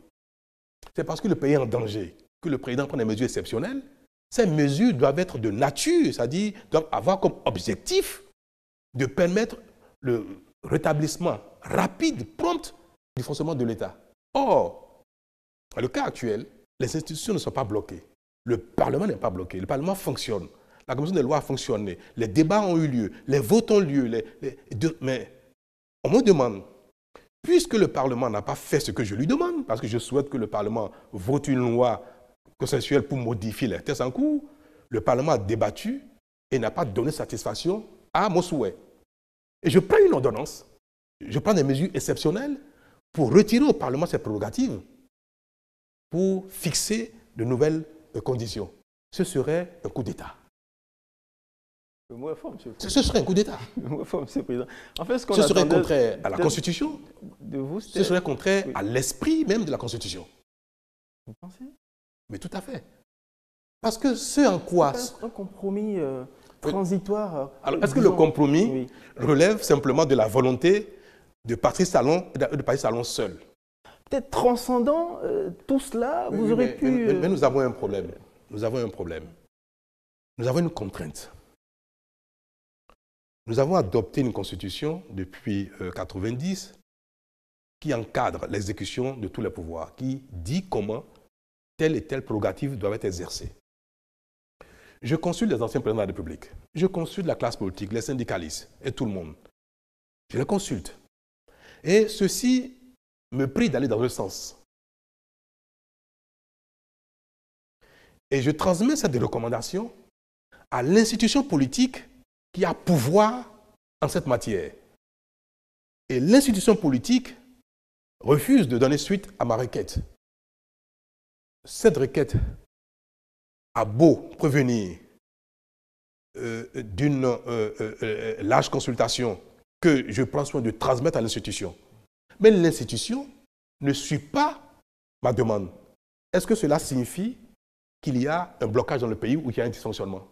[SPEAKER 2] c'est parce que le pays est en danger, que le président prend des mesures exceptionnelles, ces mesures doivent être de nature, c'est-à-dire doivent avoir comme objectif de permettre le rétablissement rapide, prompt du fonctionnement de l'État. Or, dans le cas actuel, les institutions ne sont pas bloquées. Le Parlement n'est pas bloqué. Le Parlement fonctionne. La commission des lois a fonctionné. Les débats ont eu lieu. Les votes ont lieu. Mais on me demande, puisque le Parlement n'a pas fait ce que je lui demande, parce que je souhaite que le Parlement vote une loi consensuelle pour modifier les tests en cours, le Parlement a débattu et n'a pas donné satisfaction à mon souhait. Et je prends une ordonnance, je prends des mesures exceptionnelles pour retirer au Parlement ses prérogatives, pour fixer de nouvelles conditions. Ce serait un coup d'État.
[SPEAKER 1] Le mot est fort, monsieur le
[SPEAKER 2] Ce
[SPEAKER 1] Président.
[SPEAKER 2] serait un coup d'État.
[SPEAKER 1] Le mot est fort, monsieur le Président. En fait,
[SPEAKER 2] Ce serait contraire à la Constitution.
[SPEAKER 1] De vous,
[SPEAKER 2] Ce serait contraire
[SPEAKER 1] oui.
[SPEAKER 2] à l'esprit même de la Constitution.
[SPEAKER 1] Vous pensez?
[SPEAKER 2] Mais tout à fait. Parce que ce en quoi...
[SPEAKER 1] C'est un compromis transitoire.
[SPEAKER 2] Alors, est-ce que le
[SPEAKER 1] disons,
[SPEAKER 2] compromis
[SPEAKER 1] oui.
[SPEAKER 2] relève simplement de la volonté de Patrice Talon et de Patrice Talon seul?
[SPEAKER 1] Peut-être transcendant tout cela, vous aurez pu...
[SPEAKER 2] Mais nous avons un problème. Nous avons un problème. Nous avons une contrainte. Nous avons adopté une constitution depuis 1990 qui encadre l'exécution de tous les pouvoirs, qui dit comment telle et telle prérogative doivent être exercées. Je consulte les anciens présidents de la République, je consulte la classe politique, les syndicalistes et tout le monde. Je les consulte. Et ceci me prie d'aller dans le sens. Et je transmets cette recommandation à l'institution politique qui a pouvoir en cette matière. Et l'institution politique refuse de donner suite à ma requête. Cette requête a beau prévenir d'une large consultation que je prends soin de transmettre à l'institution. Mais l'institution ne suit pas ma demande. Est-ce que cela signifie qu'il y a un blocage dans le pays ou qu'il y a un dysfonctionnement?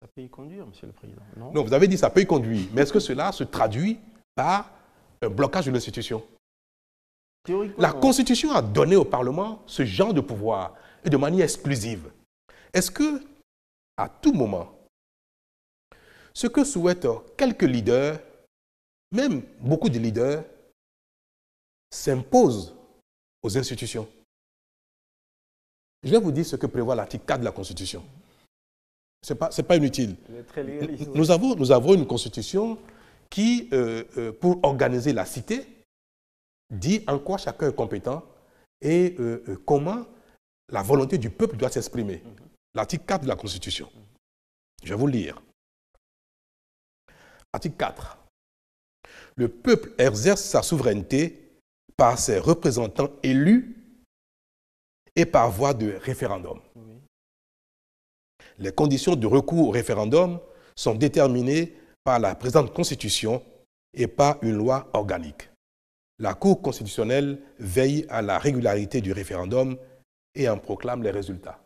[SPEAKER 1] Ça peut y conduire, monsieur le Président, non?
[SPEAKER 2] Non, vous avez dit ça peut y conduire. Mais est-ce que cela se traduit par un blocage de l'institution? La Constitution a donné au Parlement ce genre de pouvoir et de manière exclusive. Est-ce que, à tout moment, ce que souhaitent quelques leaders, même beaucoup de leaders, s'imposent aux institutions? Je vais vous dire ce que prévoit l'article 4 de la Constitution. Ce n'est pas inutile. Nous avons une Constitution qui, pour organiser la cité, dit en quoi chacun est compétent et comment la volonté du peuple doit s'exprimer. L'article 4 de la Constitution. Je vais vous le lire. Article 4. Le peuple exerce sa souveraineté par ses représentants élus et par voie de référendum. Les conditions de recours au référendum sont déterminées par la présente Constitution et par une loi organique. La Cour constitutionnelle veille à la régularité du référendum et en proclame les résultats.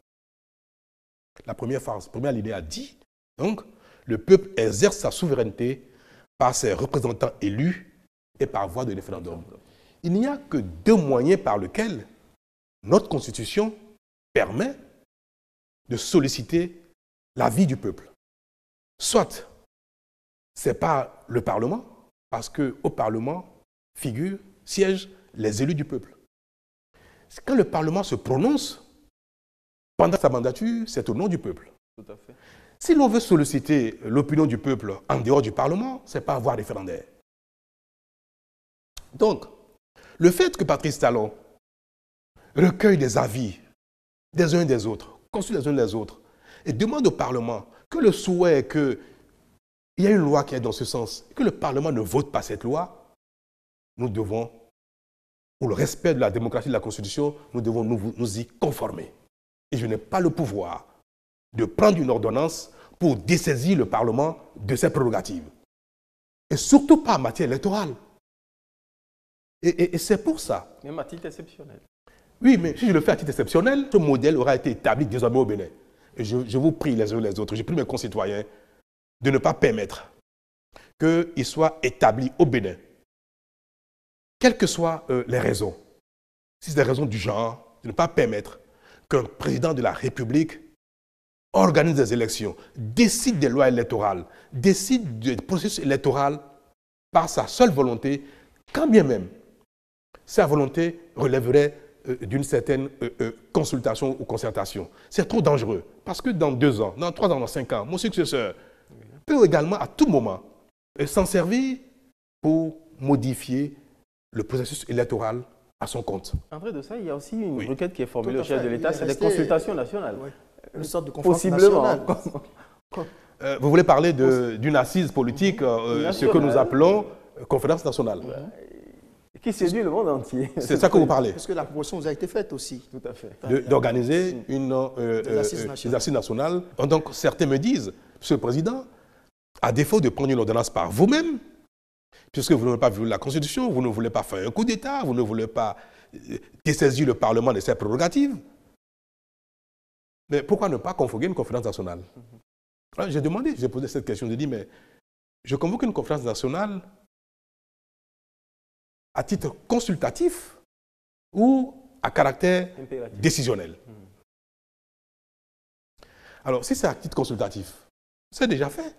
[SPEAKER 2] La première ligne a dit, donc, le peuple exerce sa souveraineté par ses représentants élus et par voie de référendum. Il n'y a que deux moyens par lesquels notre Constitution permet de solliciter l'avis du peuple. Soit c'est par le Parlement, parce qu'au Parlement siègent les élus du peuple. Quand le Parlement se prononce pendant sa mandature, c'est au nom du peuple.
[SPEAKER 1] Tout à fait.
[SPEAKER 2] Si l'on veut solliciter l'opinion du peuple en dehors du Parlement, c'est par voie référendaire. Donc, le fait que Patrice Talon recueille des avis des uns et des autres, consulte les uns des autres, et demande au Parlement que le souhait qu'il y ait une loi qui est dans ce sens, et que le Parlement ne vote pas cette loi, nous devons, pour le respect de la démocratie et de la Constitution, nous devons nous y conformer. Et je n'ai pas le pouvoir de prendre une ordonnance pour dessaisir le Parlement de ses prérogatives. Et surtout pas en matière électorale. Et c'est pour ça.
[SPEAKER 1] Même à titre exceptionnel.
[SPEAKER 2] Oui, mais si je le fais à titre exceptionnel, ce modèle aura été établi désormais au Bénin. Et je vous prie les uns et les autres, je prie mes concitoyens de ne pas permettre qu'il soit établi au Bénin, quelles que soient les raisons. Si c'est des raisons du genre, de ne pas permettre qu'un président de la République organise des élections, décide des lois électorales, décide du processus électoral par sa seule volonté, quand bien même sa volonté relèverait d'une certaine consultation ou concertation. C'est trop dangereux, parce que dans 2 ans, dans 3 ans, dans 5 ans, mon successeur peut également à tout moment s'en servir pour modifier le processus électoral à son compte.
[SPEAKER 1] En vrai de ça, il y a aussi une
[SPEAKER 2] Oui.
[SPEAKER 1] requête qui est formulée
[SPEAKER 3] Tout à
[SPEAKER 1] au chef
[SPEAKER 3] fait.
[SPEAKER 1] de l'État,
[SPEAKER 3] Il est
[SPEAKER 1] c'est des
[SPEAKER 3] resté-
[SPEAKER 1] consultations nationales.
[SPEAKER 3] Oui. Une sorte de conférence
[SPEAKER 1] Possiblement.
[SPEAKER 3] nationale.
[SPEAKER 2] Vous voulez parler d'une assise politique, ce que nous appelons conférence nationale.
[SPEAKER 1] Qui séduit le monde entier.
[SPEAKER 2] C'est ça que vous parlez,
[SPEAKER 3] Parce que la proposition vous a été faite aussi.
[SPEAKER 1] Tout à fait.
[SPEAKER 2] d'organiser une
[SPEAKER 3] assises nationales.
[SPEAKER 2] des assises nationales. Donc certains me disent, Monsieur le Président, à défaut de prendre une ordonnance par vous-même, puisque vous ne voulez pas violer la Constitution, vous ne voulez pas faire un coup d'État, vous ne voulez pas dessaisir le Parlement de ses prérogatives, mais pourquoi ne pas convoquer une conférence nationale? Alors, j'ai posé cette question, j'ai dit, mais je convoque une conférence nationale à titre consultatif ou à caractère
[SPEAKER 1] Impératif.
[SPEAKER 2] décisionnel. Alors, si c'est à titre consultatif, c'est déjà fait,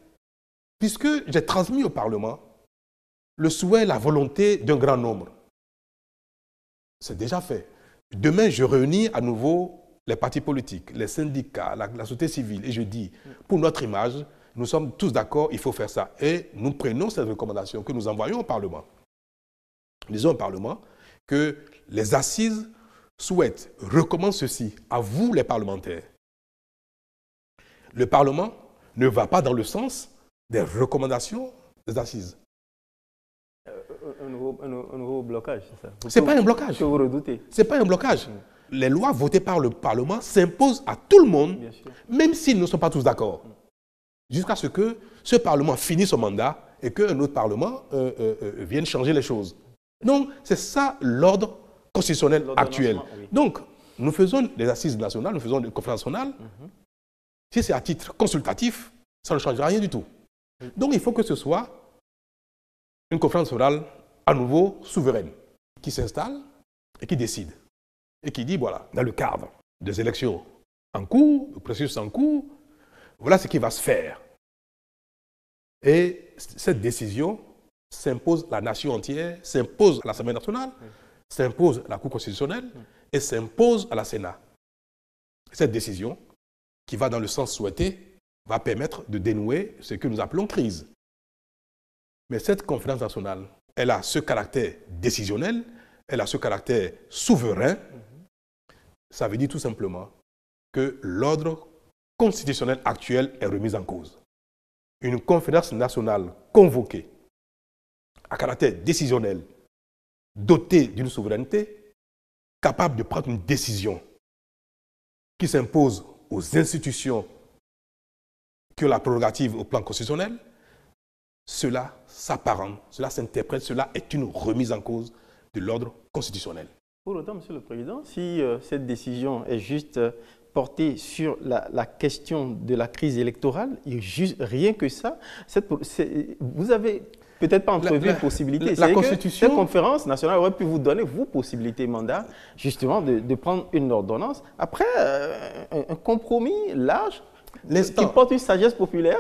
[SPEAKER 2] puisque j'ai transmis au Parlement le souhait, la volonté d'un grand nombre. C'est déjà fait. Demain, je réunis à nouveau les partis politiques, les syndicats, la société civile, et je dis, pour notre image, nous sommes tous d'accord, il faut faire ça. Et nous prenons cette recommandation que nous envoyons au Parlement. Nous disons au Parlement que les assises souhaitent, recommandent ceci à vous les parlementaires. Le Parlement ne va pas dans le sens des recommandations des assises.
[SPEAKER 1] Un nouveau blocage, c'est ça?
[SPEAKER 2] Ce n'est pas un blocage.
[SPEAKER 1] Que vous redoutez.
[SPEAKER 2] Ce n'est pas un blocage. Les lois votées par le Parlement s'imposent à tout le monde,
[SPEAKER 1] Bien sûr.
[SPEAKER 2] même s'ils ne sont pas tous d'accord. Jusqu'à ce que ce Parlement finisse son mandat et qu'un autre Parlement vienne changer les choses. Donc, c'est ça l'ordre constitutionnel actuel.
[SPEAKER 1] Oui.
[SPEAKER 2] Donc, nous faisons des assises nationales, nous faisons des conférences nationales. Si c'est à titre consultatif, ça ne changera rien du tout. Donc, il faut que ce soit une conférence nationale à nouveau souveraine, qui s'installe et qui décide. Et qui dit, voilà, dans le cadre des élections en cours, le processus en cours, voilà ce qui va se faire. Et cette décision s'impose à la nation entière, s'impose à l'Assemblée nationale, s'impose à la Cour constitutionnelle et s'impose à la Sénat. Cette décision, qui va dans le sens souhaité, va permettre de dénouer ce que nous appelons crise. Mais cette conférence nationale, elle a ce caractère décisionnel, elle a ce caractère souverain. Ça veut dire tout simplement que l'ordre constitutionnel actuel est remis en cause. Une conférence nationale convoquée à caractère décisionnel, dotée d'une souveraineté, capable de prendre une décision qui s'impose aux institutions qui ont la prérogative au plan constitutionnel, cela s'apparente, cela s'interprète, cela est une remise en cause de l'ordre constitutionnel.
[SPEAKER 1] Pour autant, Monsieur le Président, si cette décision est juste portée sur la question de la crise électorale, rien que ça, vous avez peut-être pas entrevu une possibilité.
[SPEAKER 2] La Constitution...
[SPEAKER 1] Cette conférence nationale aurait pu vous donner, vous, possibilité, mandat, justement, de prendre une ordonnance. Après, un compromis large qui porte une sagesse populaire,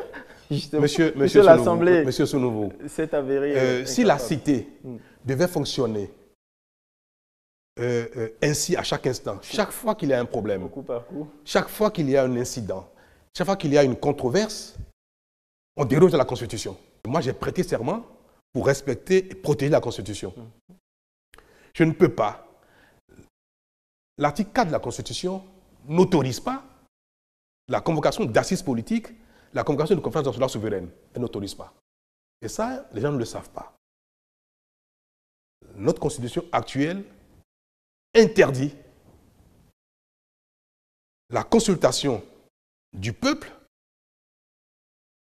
[SPEAKER 1] justement,
[SPEAKER 2] Monsieur
[SPEAKER 1] l'Assemblée
[SPEAKER 2] Sounouveau,
[SPEAKER 1] s'est avéré...
[SPEAKER 2] si la cité devait fonctionner ainsi à chaque instant, chaque fois qu'il y a un problème,
[SPEAKER 1] coup par coup,
[SPEAKER 2] chaque fois qu'il y a un incident, chaque fois qu'il y a une controverse, on déroge à la Constitution. Moi, j'ai prêté serment pour respecter et protéger la Constitution. Je ne peux pas. L'article 4 de la Constitution n'autorise pas la convocation d'assises politiques, la convocation de conférences nationales souveraines. Elle n'autorise pas. Et ça, les gens ne le savent pas. Notre Constitution actuelle interdit la consultation du peuple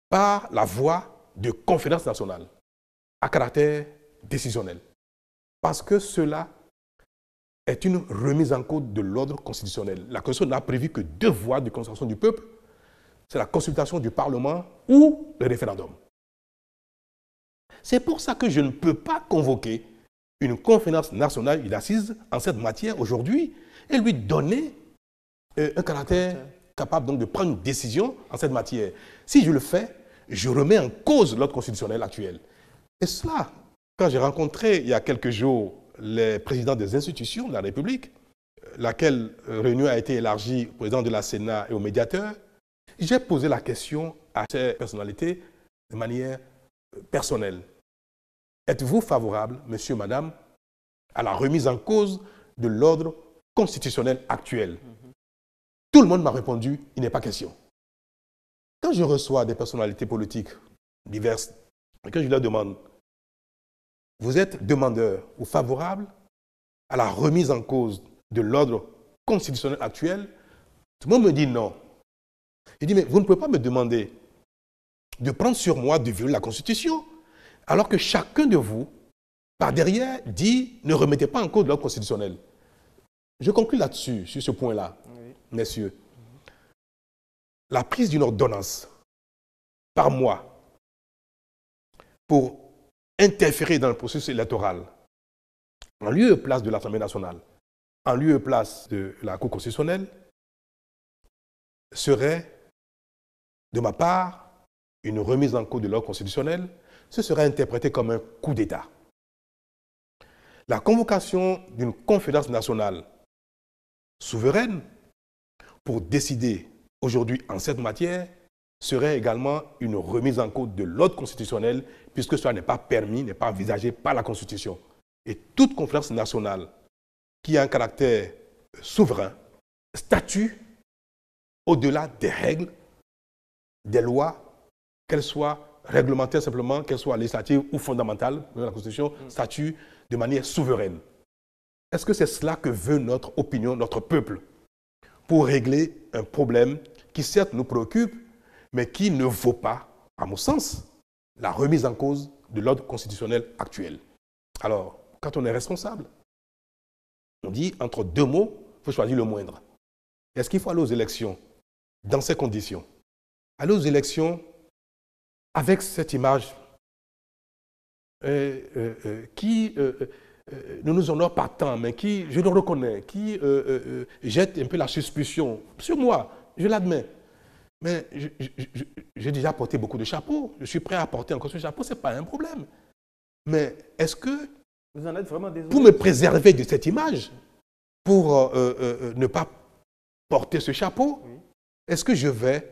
[SPEAKER 2] par la voie de conférence nationale à caractère décisionnel. Parce que cela est une remise en cause de l'ordre constitutionnel. La Constitution n'a prévu que 2 voies de consultation du peuple. C'est la consultation du Parlement ou le référendum. C'est pour ça que je ne peux pas convoquer une conférence nationale d'assises en cette matière aujourd'hui et lui donner un caractère capable donc de prendre une décision en cette matière. Si je le fais, je remets en cause l'ordre constitutionnel actuel. Et cela, quand j'ai rencontré il y a quelques jours les présidents des institutions de la République, laquelle réunion a été élargie au président de la Sénat et au médiateur, j'ai posé la question à ces personnalités de manière personnelle. Êtes-vous favorable, monsieur, madame, à la remise en cause de l'ordre constitutionnel actuel? Tout le monde m'a répondu, il n'est pas question. Quand je reçois des personnalités politiques diverses, et que je leur demande, vous êtes demandeur ou favorable à la remise en cause de l'ordre constitutionnel actuel, tout le monde me dit non. Il dit, mais vous ne pouvez pas me demander de prendre sur moi de violer la Constitution, alors que chacun de vous, par derrière, dit ne remettez pas en cause l'ordre constitutionnel. Je conclue là-dessus, sur ce point-là, messieurs. La prise d'une ordonnance par mois pour interférer dans le processus électoral, en lieu et place de l'Assemblée nationale, en lieu et place de la Cour constitutionnelle, serait, de ma part, une remise en cause de l'ordre constitutionnel. Ce serait interprété comme un coup d'État. La convocation d'une conférence nationale souveraine pour décider aujourd'hui en cette matière serait également une remise en cause de l'ordre constitutionnel puisque cela n'est pas permis, n'est pas envisagé par la Constitution. Et toute conférence nationale qui a un caractère souverain statue au-delà des règles, des lois, qu'elles soient réglementaires simplement, qu'elles soient législatives ou fondamentales, la Constitution statue de manière souveraine. Est-ce que c'est cela que veut notre opinion, notre peuple, pour régler un problème qui certes nous préoccupe, mais qui ne vaut pas, à mon sens, la remise en cause de l'ordre constitutionnel actuel? Alors, quand on est responsable, on dit entre 2 mots, il faut choisir le moindre. Est-ce qu'il faut aller aux élections dans ces conditions? Aller aux élections avec cette image qui ne nous honore pas tant, mais qui, je le reconnais, qui jette un peu la suspicion sur moi, je l'admets. Mais j'ai déjà porté beaucoup de chapeaux, je suis prêt à porter encore ce chapeau, ce n'est pas un problème. Mais est-ce que,
[SPEAKER 1] vous en êtes vraiment désolé,
[SPEAKER 2] pour me préserver de cette image, pour ne pas porter ce chapeau, est-ce que je vais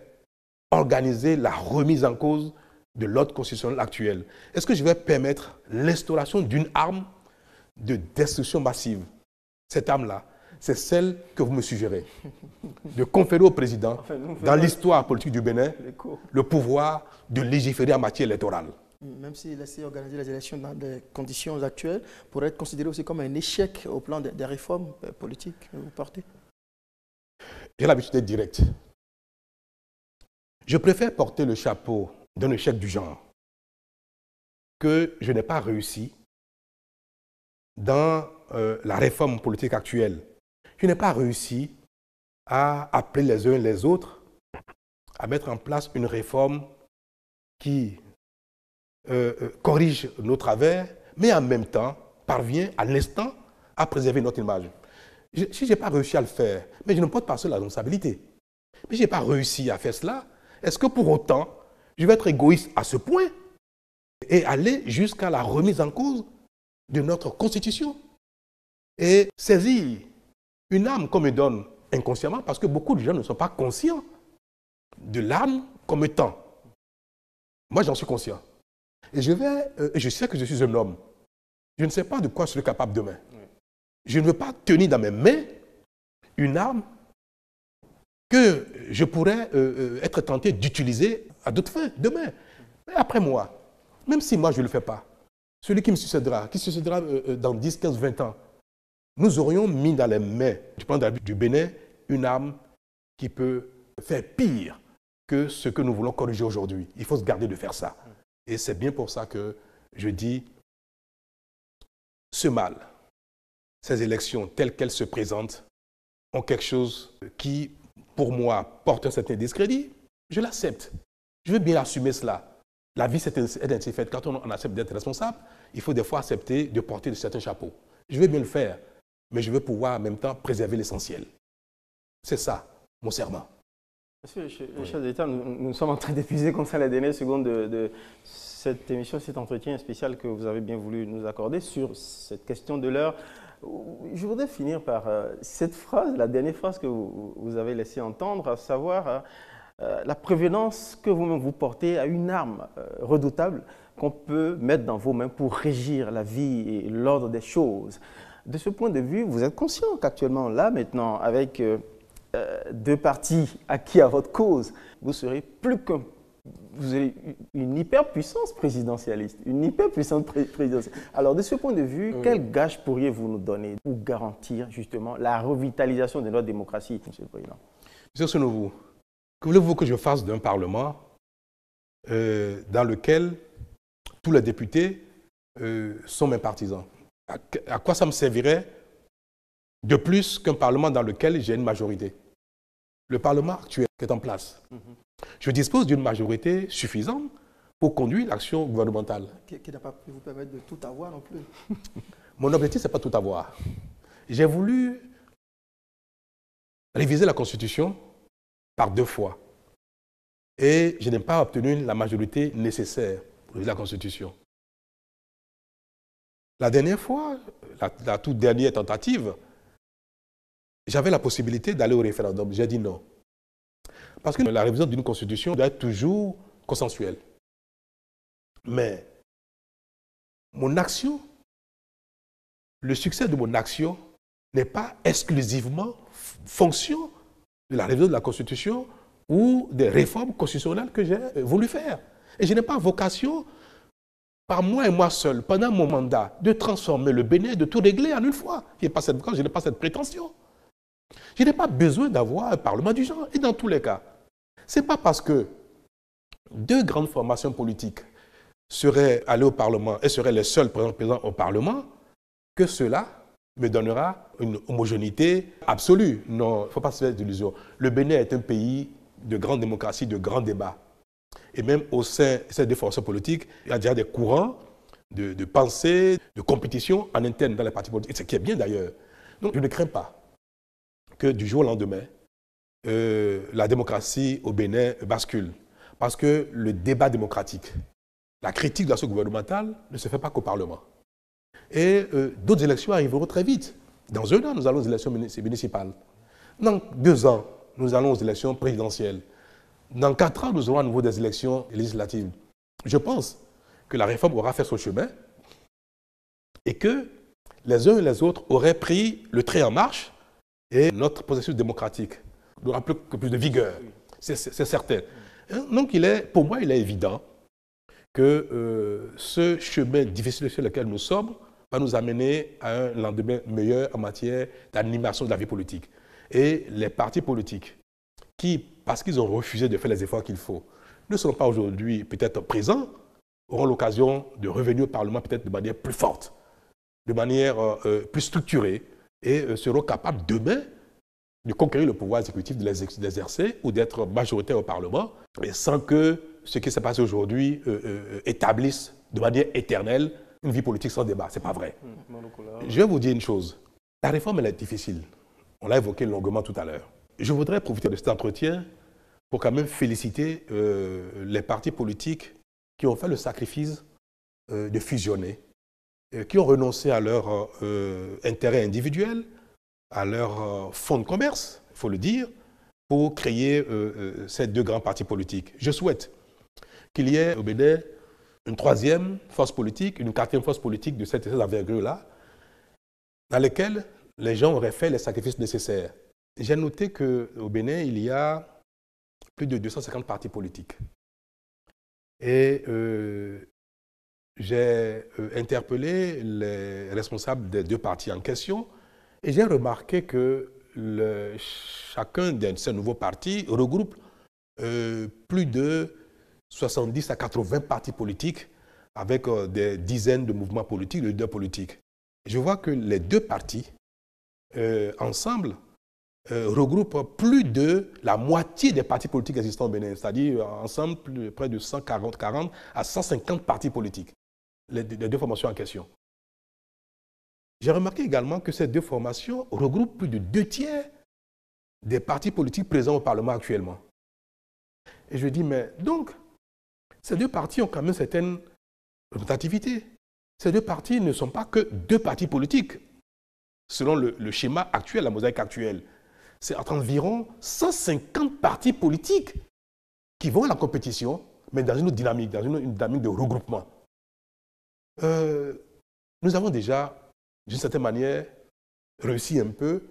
[SPEAKER 2] organiser la remise en cause de l'ordre constitutionnel actuel? Est-ce que je vais permettre l'instauration d'une arme de destruction massive? Cette arme-là, c'est celle que vous me suggérez, de conférer au président, dans l'histoire politique du Bénin, le pouvoir de légiférer en matière électorale.
[SPEAKER 3] Même s'il essaie d'organiser les élections dans des conditions actuelles, pourrait être considéré aussi comme un échec au plan des réformes politiques que vous portez?
[SPEAKER 2] J'ai l'habitude d'être direct. Je préfère porter le chapeau d'un échec du genre que je n'ai pas réussi dans la réforme politique actuelle. Je n'ai pas réussi à appeler les uns les autres à mettre en place une réforme qui corrige nos travers, mais en même temps parvient à l'instant à préserver notre image. Si je n'ai pas réussi à le faire, mais je ne porte pas seul la responsabilité. Mais je n'ai pas réussi à faire cela, est-ce que pour autant, je vais être égoïste à ce point et aller jusqu'à la remise en cause de notre Constitution et saisir une arme qu'on me donne inconsciemment, parce que beaucoup de gens ne sont pas conscients de l'arme comme étant. Moi, j'en suis conscient. Et je sais que je suis un homme. Je ne sais pas de quoi je serai capable demain. Je ne veux pas tenir dans mes mains une arme que je pourrais être tenté d'utiliser à d'autres fins demain. Mais après moi, même si moi je ne le fais pas, celui qui me succédera, dans 10, 15, 20 ans, nous aurions mis dans les mains du président du Bénin une arme qui peut faire pire que ce que nous voulons corriger aujourd'hui. Il faut se garder de faire ça. Et c'est bien pour ça que je dis, ce mal, ces élections telles qu'elles se présentent, ont quelque chose qui, pour moi, porte un certain discrédit. Je l'accepte. Je veux bien assumer cela. La vie, c'est ainsi faite. Quand on accepte d'être responsable, il faut des fois accepter de porter de certains chapeaux. Je veux bien le faire, mais je veux pouvoir en même temps préserver l'essentiel. C'est ça, mon serment.
[SPEAKER 1] Monsieur le chef d'État, nous sommes en train d'épuiser comme ça les dernières secondes de cette émission, cet entretien spécial que vous avez bien voulu nous accorder sur cette question de l'heure. Je voudrais finir par cette phrase, la dernière phrase que vous avez laissé entendre, à savoir la prévenance que vous-même vous portez à une arme redoutable qu'on peut mettre dans vos mains pour régir la vie et l'ordre des choses. De ce point de vue, vous êtes conscient qu'actuellement, là, maintenant, avec deux partis acquis à votre cause, vous serez vous avez une hyperpuissance présidentialiste, une hyperpuissance présidentielle. Alors, de ce point de vue, quel gage pourriez-vous nous donner pour garantir justement la revitalisation de notre démocratie, Monsieur le Président?
[SPEAKER 2] Monsieur Sonouvou, que voulez-vous que je fasse d'un Parlement dans lequel tous les députés sont mes partisans? À quoi ça me servirait de plus qu'un Parlement dans lequel j'ai une majorité? Le Parlement actuel qui est en place, je dispose d'une majorité suffisante pour conduire l'action gouvernementale.
[SPEAKER 3] Qui n'a pas pu vous permettre de tout avoir non plus.
[SPEAKER 2] Mon objectif, ce n'est pas tout avoir. J'ai voulu réviser la Constitution par 2 fois. Et je n'ai pas obtenu la majorité nécessaire pour réviser la Constitution. La dernière fois, la toute dernière tentative, j'avais la possibilité d'aller au référendum. J'ai dit non. Parce que la révision d'une Constitution doit être toujours consensuelle. Mais mon action, le succès de mon action n'est pas exclusivement fonction de la révision de la Constitution ou des réformes constitutionnelles que j'ai voulu faire. Et je n'ai pas vocation, par moi et moi seul, pendant mon mandat, de transformer le Bénin, de tout régler en une fois. Je n'ai pas cette prétention. Je n'ai pas besoin d'avoir un Parlement du genre. Et dans tous les cas, ce n'est pas parce que 2 grandes formations politiques seraient allées au Parlement et seraient les seuls présents au Parlement que cela me donnera une homogénéité absolue. Non, il ne faut pas se faire d'illusions. Le Bénin est un pays de grande démocratie, de grands débats. Et même au sein de ces 2 formations politiques, il y a déjà des courants de pensée, de compétition en interne dans les partis politiques, ce qui est bien d'ailleurs. Donc je ne crains pas que du jour au lendemain, la démocratie au Bénin bascule. Parce que le débat démocratique, la critique de l'action gouvernementale ne se fait pas qu'au Parlement. Et d'autres élections arriveront très vite. Dans 1 an, nous allons aux élections municipales. Dans 2 ans, nous allons aux élections présidentielles. Dans 4 ans, nous aurons à nouveau des élections législatives. Je pense que la réforme aura fait son chemin et que les uns et les autres auraient pris le train en marche et notre processus démocratique aura plus de vigueur. C'est certain. Donc, pour moi, il est évident que ce chemin difficile sur lequel nous sommes va nous amener à un lendemain meilleur en matière d'animation de la vie politique. Et les partis politiques qui, parce qu'ils ont refusé de faire les efforts qu'il faut, ne seront pas aujourd'hui peut-être présents, auront l'occasion de revenir au Parlement peut-être de manière plus forte, de manière plus structurée, et seront capables demain de conquérir le pouvoir exécutif, de l'exercer ou d'être majoritaire au Parlement, mais sans que ce qui s'est passé aujourd'hui établisse de manière éternelle une vie politique sans débat. Ce n'est pas vrai. Je vais vous dire une chose. La réforme, elle est difficile. On l'a évoqué longuement tout à l'heure. Je voudrais profiter de cet entretien pour quand même féliciter les partis politiques qui ont fait le sacrifice de fusionner, qui ont renoncé à leur intérêt individuel, à leur fonds de commerce, il faut le dire, pour créer ces 2 grands partis politiques. Je souhaite qu'il y ait au Bénin une 3e force politique, une 4e force politique de cette envergure-là, dans lesquelles les gens auraient fait les sacrifices nécessaires. J'ai noté qu'au Bénin, il y a plus de 250 partis politiques. Et j'ai interpellé les responsables des 2 partis en question et j'ai remarqué que chacun de ces nouveaux partis regroupe plus de 70 à 80 partis politiques avec des dizaines de mouvements politiques, de leaders politiques. Je vois que les deux partis, ensemble, regroupent plus de la moitié des partis politiques existants au Bénin, c'est-à-dire ensemble près de 140 à 150 partis politiques, les deux formations en question. J'ai remarqué également que ces deux formations regroupent plus de 2/3 des partis politiques présents au Parlement actuellement. Et je dis, mais donc, ces deux partis ont quand même certaines représentativités. Ces deux partis ne sont pas que deux partis politiques, selon le schéma actuel, la mosaïque actuelle. C'est environ 150 partis politiques qui vont à la compétition, mais dans une autre dynamique, dans une dynamique de regroupement. Nous avons déjà, d'une certaine manière, réussi un peu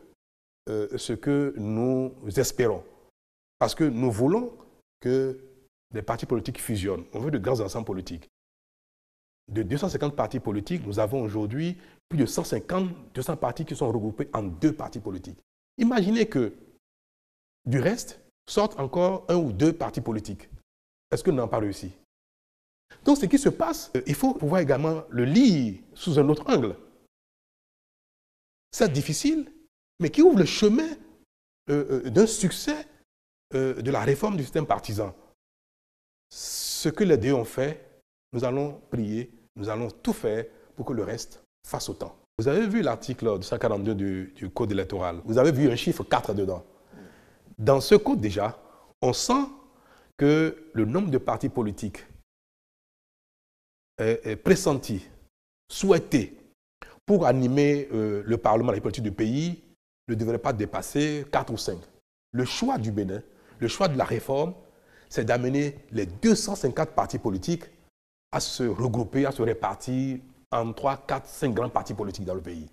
[SPEAKER 2] ce que nous espérons. Parce que nous voulons que les partis politiques fusionnent. On veut de grands ensembles politiques. De 250 partis politiques, nous avons aujourd'hui plus de 150, 200 partis qui sont regroupés en deux partis politiques. Imaginez que du reste sortent encore un ou deux partis politiques. Est-ce que nous n'avons pas réussi? Donc ce qui se passe, il faut pouvoir également le lire sous un autre angle. C'est difficile, mais qui ouvre le chemin d'un succès de la réforme du système partisan. Ce que les deux ont fait, nous allons prier, nous allons tout faire pour que le reste fasse autant. Vous avez vu l'article 142 du Code électoral. Vous avez vu un chiffre 4 dedans. Dans ce code déjà, on sent que le nombre de partis politiques est pressenti, souhaité pour animer le Parlement et les politiques du pays ne devrait pas dépasser 4 ou 5. Le choix du Bénin, le choix de la réforme, c'est d'amener les 250 partis politiques à se regrouper, à se répartir en 3, 4, 5 grands partis politiques dans le pays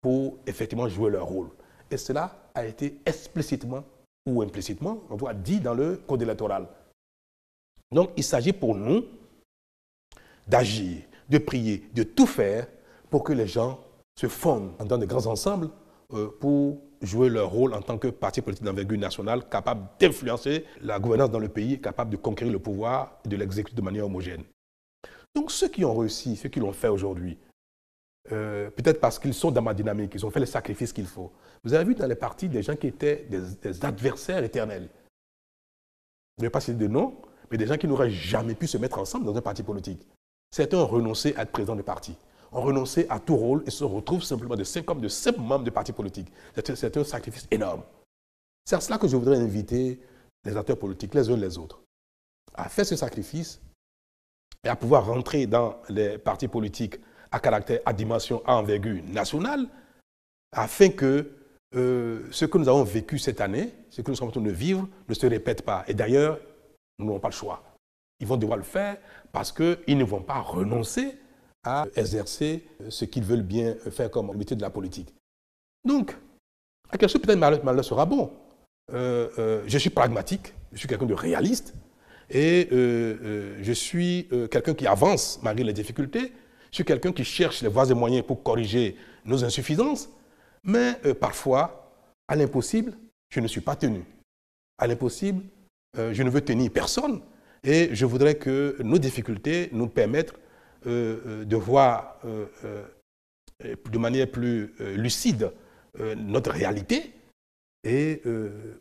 [SPEAKER 2] pour effectivement jouer leur rôle. Et cela a été explicitement ou implicitement, on doit dit dans le code électoral. Donc il s'agit pour nous d'agir, de prier, de tout faire pour que les gens se fondent dans de grands ensembles pour jouer leur rôle en tant que parti politique d'envergure nationale, capable d'influencer la gouvernance dans le pays, capable de conquérir le pouvoir et de l'exécuter de manière homogène. Donc ceux qui ont réussi, ceux qui l'ont fait aujourd'hui, peut-être parce qu'ils sont dans ma dynamique, ils ont fait les sacrifices qu'il faut. Vous avez vu dans les partis des gens qui étaient des adversaires éternels. Je ne vais pas citer de nom, mais des gens qui n'auraient jamais pu se mettre ensemble dans un parti politique. Certains ont renoncé à être présidents de parti, ont renoncé à tout rôle et se retrouvent simplement comme de simples membres de partis politiques. C'est un sacrifice énorme. C'est à cela que je voudrais inviter les acteurs politiques, les uns les autres, à faire ce sacrifice et à pouvoir rentrer dans les partis politiques à caractère, à dimension, à envergure nationale, afin que ce que nous avons vécu cette année, ce que nous sommes en train de vivre, ne se répète pas. Et d'ailleurs, nous n'avons pas le choix. Ils vont devoir le faire parce qu'ils ne vont pas renoncer à exercer ce qu'ils veulent bien faire comme métier de la politique. Donc, à quelque chose, peut-être malheur sera bon. Je suis pragmatique, je suis quelqu'un de réaliste et je suis quelqu'un qui avance malgré les difficultés. Je suis quelqu'un qui cherche les voies et moyens pour corriger nos insuffisances, mais parfois, à l'impossible, je ne suis pas tenu. À l'impossible, je ne veux tenir personne et je voudrais que nos difficultés nous permettent de voir de manière plus lucide notre réalité et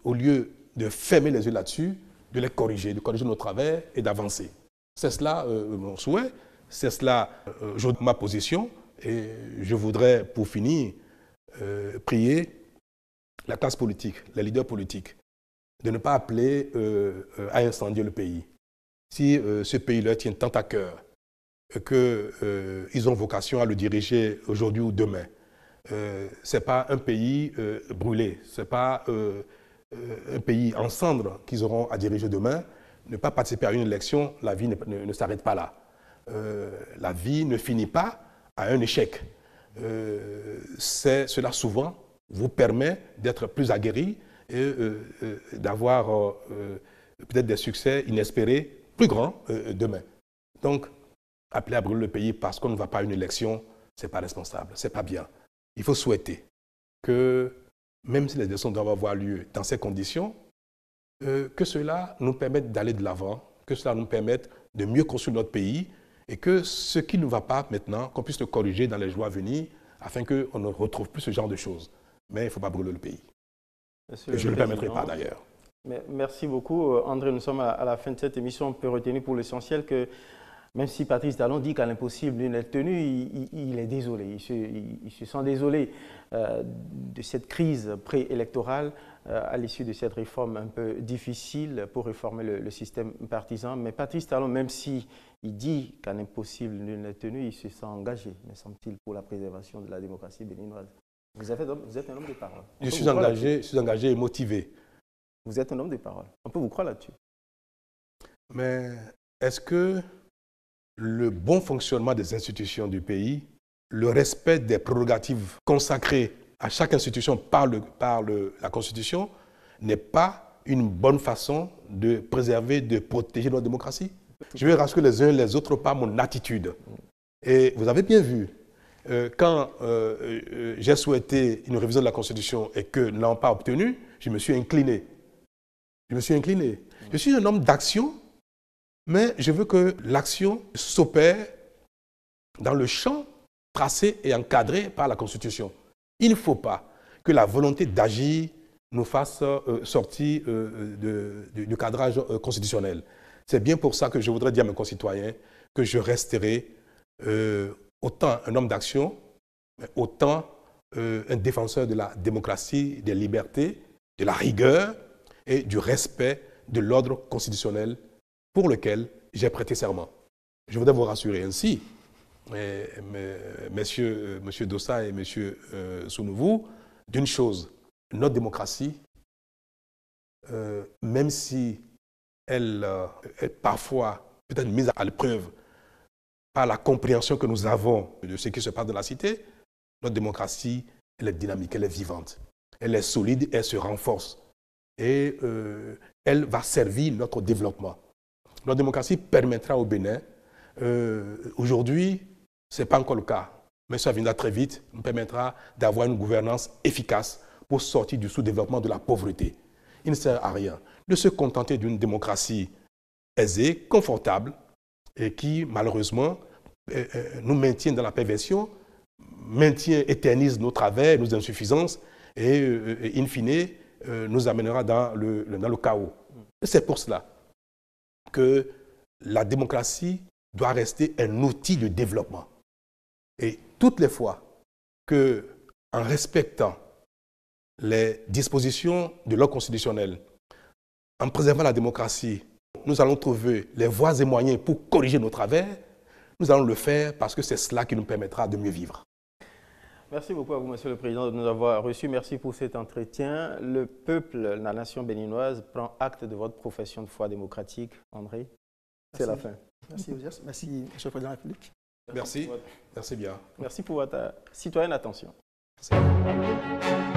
[SPEAKER 2] au lieu de fermer les yeux là-dessus, de les corriger, de corriger nos travers et d'avancer. C'est cela mon souhait, c'est cela ma position et je voudrais pour finir prier la classe politique, les leaders politiques, de ne pas appeler à incendier le pays. Si ce pays-là tient tant à cœur, qu'ils ont vocation à le diriger aujourd'hui ou demain. Ce n'est pas un pays brûlé, ce n'est pas un pays en cendres qu'ils auront à diriger demain. Ne pas participer à une élection, la vie ne s'arrête pas là. La vie ne finit pas à un échec. Cela souvent vous permet d'être plus aguerri et d'avoir peut-être des succès inespérés plus grands demain. Donc, appeler à brûler le pays parce qu'on ne va pas à une élection, ce n'est pas responsable, ce n'est pas bien. Il faut souhaiter que même si les élections doivent avoir lieu dans ces conditions, que cela nous permette d'aller de l'avant, que cela nous permette de mieux construire notre pays et que ce qui ne va pas maintenant, qu'on puisse le corriger dans les jours à venir afin qu'on ne retrouve plus ce genre de choses. Mais il ne faut pas brûler le pays. Et je ne le permettrai pas d'ailleurs.
[SPEAKER 1] Merci beaucoup, André. Nous sommes à la fin de cette émission. On peut retenir pour l'essentiel que même si Patrice Talon dit qu'à l'impossible nul n'est tenu, il est désolé. Il se sent désolé de cette crise préélectorale à l'issue de cette réforme un peu difficile pour réformer le système partisan. Mais Patrice Talon, même s'il dit qu'à l'impossible nul n'est tenu, il se sent engagé, me semble-t-il, pour la préservation de la démocratie béninoise. Vous êtes un homme de parole.
[SPEAKER 2] Je suis engagé et motivé.
[SPEAKER 1] Vous êtes un homme de parole. On peut vous croire là-dessus.
[SPEAKER 2] Mais est-ce que le bon fonctionnement des institutions du pays, le respect des prérogatives consacrées à chaque institution par la Constitution n'est pas une bonne façon de préserver, de protéger notre démocratie? Je vais rassurer les uns et les autres par mon attitude. Et vous avez bien vu, quand j'ai souhaité une révision de la Constitution et que ne l'ont pas obtenue, je me suis incliné. Je suis un homme d'action, mais je veux que l'action s'opère dans le champ tracé et encadré par la Constitution. Il ne faut pas que la volonté d'agir nous fasse sortir du cadrage constitutionnel. C'est bien pour ça que je voudrais dire à mes concitoyens que je resterai autant un homme d'action, mais autant un défenseur de la démocratie, des libertés, de la rigueur et du respect de l'ordre constitutionnel pour lequel j'ai prêté serment. Je voudrais vous rassurer ainsi, messieurs Dossa et messieurs Sounouvou, d'une chose, notre démocratie, même si elle est parfois peut-être mise à l'épreuve par la compréhension que nous avons de ce qui se passe dans la cité, notre démocratie, elle est dynamique, elle est vivante, elle est solide, elle se renforce et elle va servir notre développement. Notre démocratie permettra au Bénin, aujourd'hui, ce n'est pas encore le cas, mais ça viendra très vite, nous permettra d'avoir une gouvernance efficace pour sortir du sous-développement, de la pauvreté. Il ne sert à rien de se contenter d'une démocratie aisée, confortable, et qui, malheureusement, nous maintient dans la perversion, éternise nos travers, nos insuffisances, et in fine, nous amènera dans le chaos. C'est pour cela que la démocratie doit rester un outil de développement. Et toutes les fois que, en respectant les dispositions de l'ordre constitutionnel, en préservant la démocratie, nous allons trouver les voies et moyens pour corriger nos travers, nous allons le faire parce que c'est cela qui nous permettra de mieux vivre.
[SPEAKER 1] Merci beaucoup à vous, Monsieur le Président, de nous avoir reçus. Merci pour cet entretien. Le peuple, la nation béninoise, prend acte de votre profession de foi démocratique. André, c'est la fin.
[SPEAKER 3] Merci, Osias. Merci, Monsieur le Président de la République.
[SPEAKER 2] Merci. Merci bien.
[SPEAKER 1] Merci pour votre citoyenne attention.
[SPEAKER 2] Merci.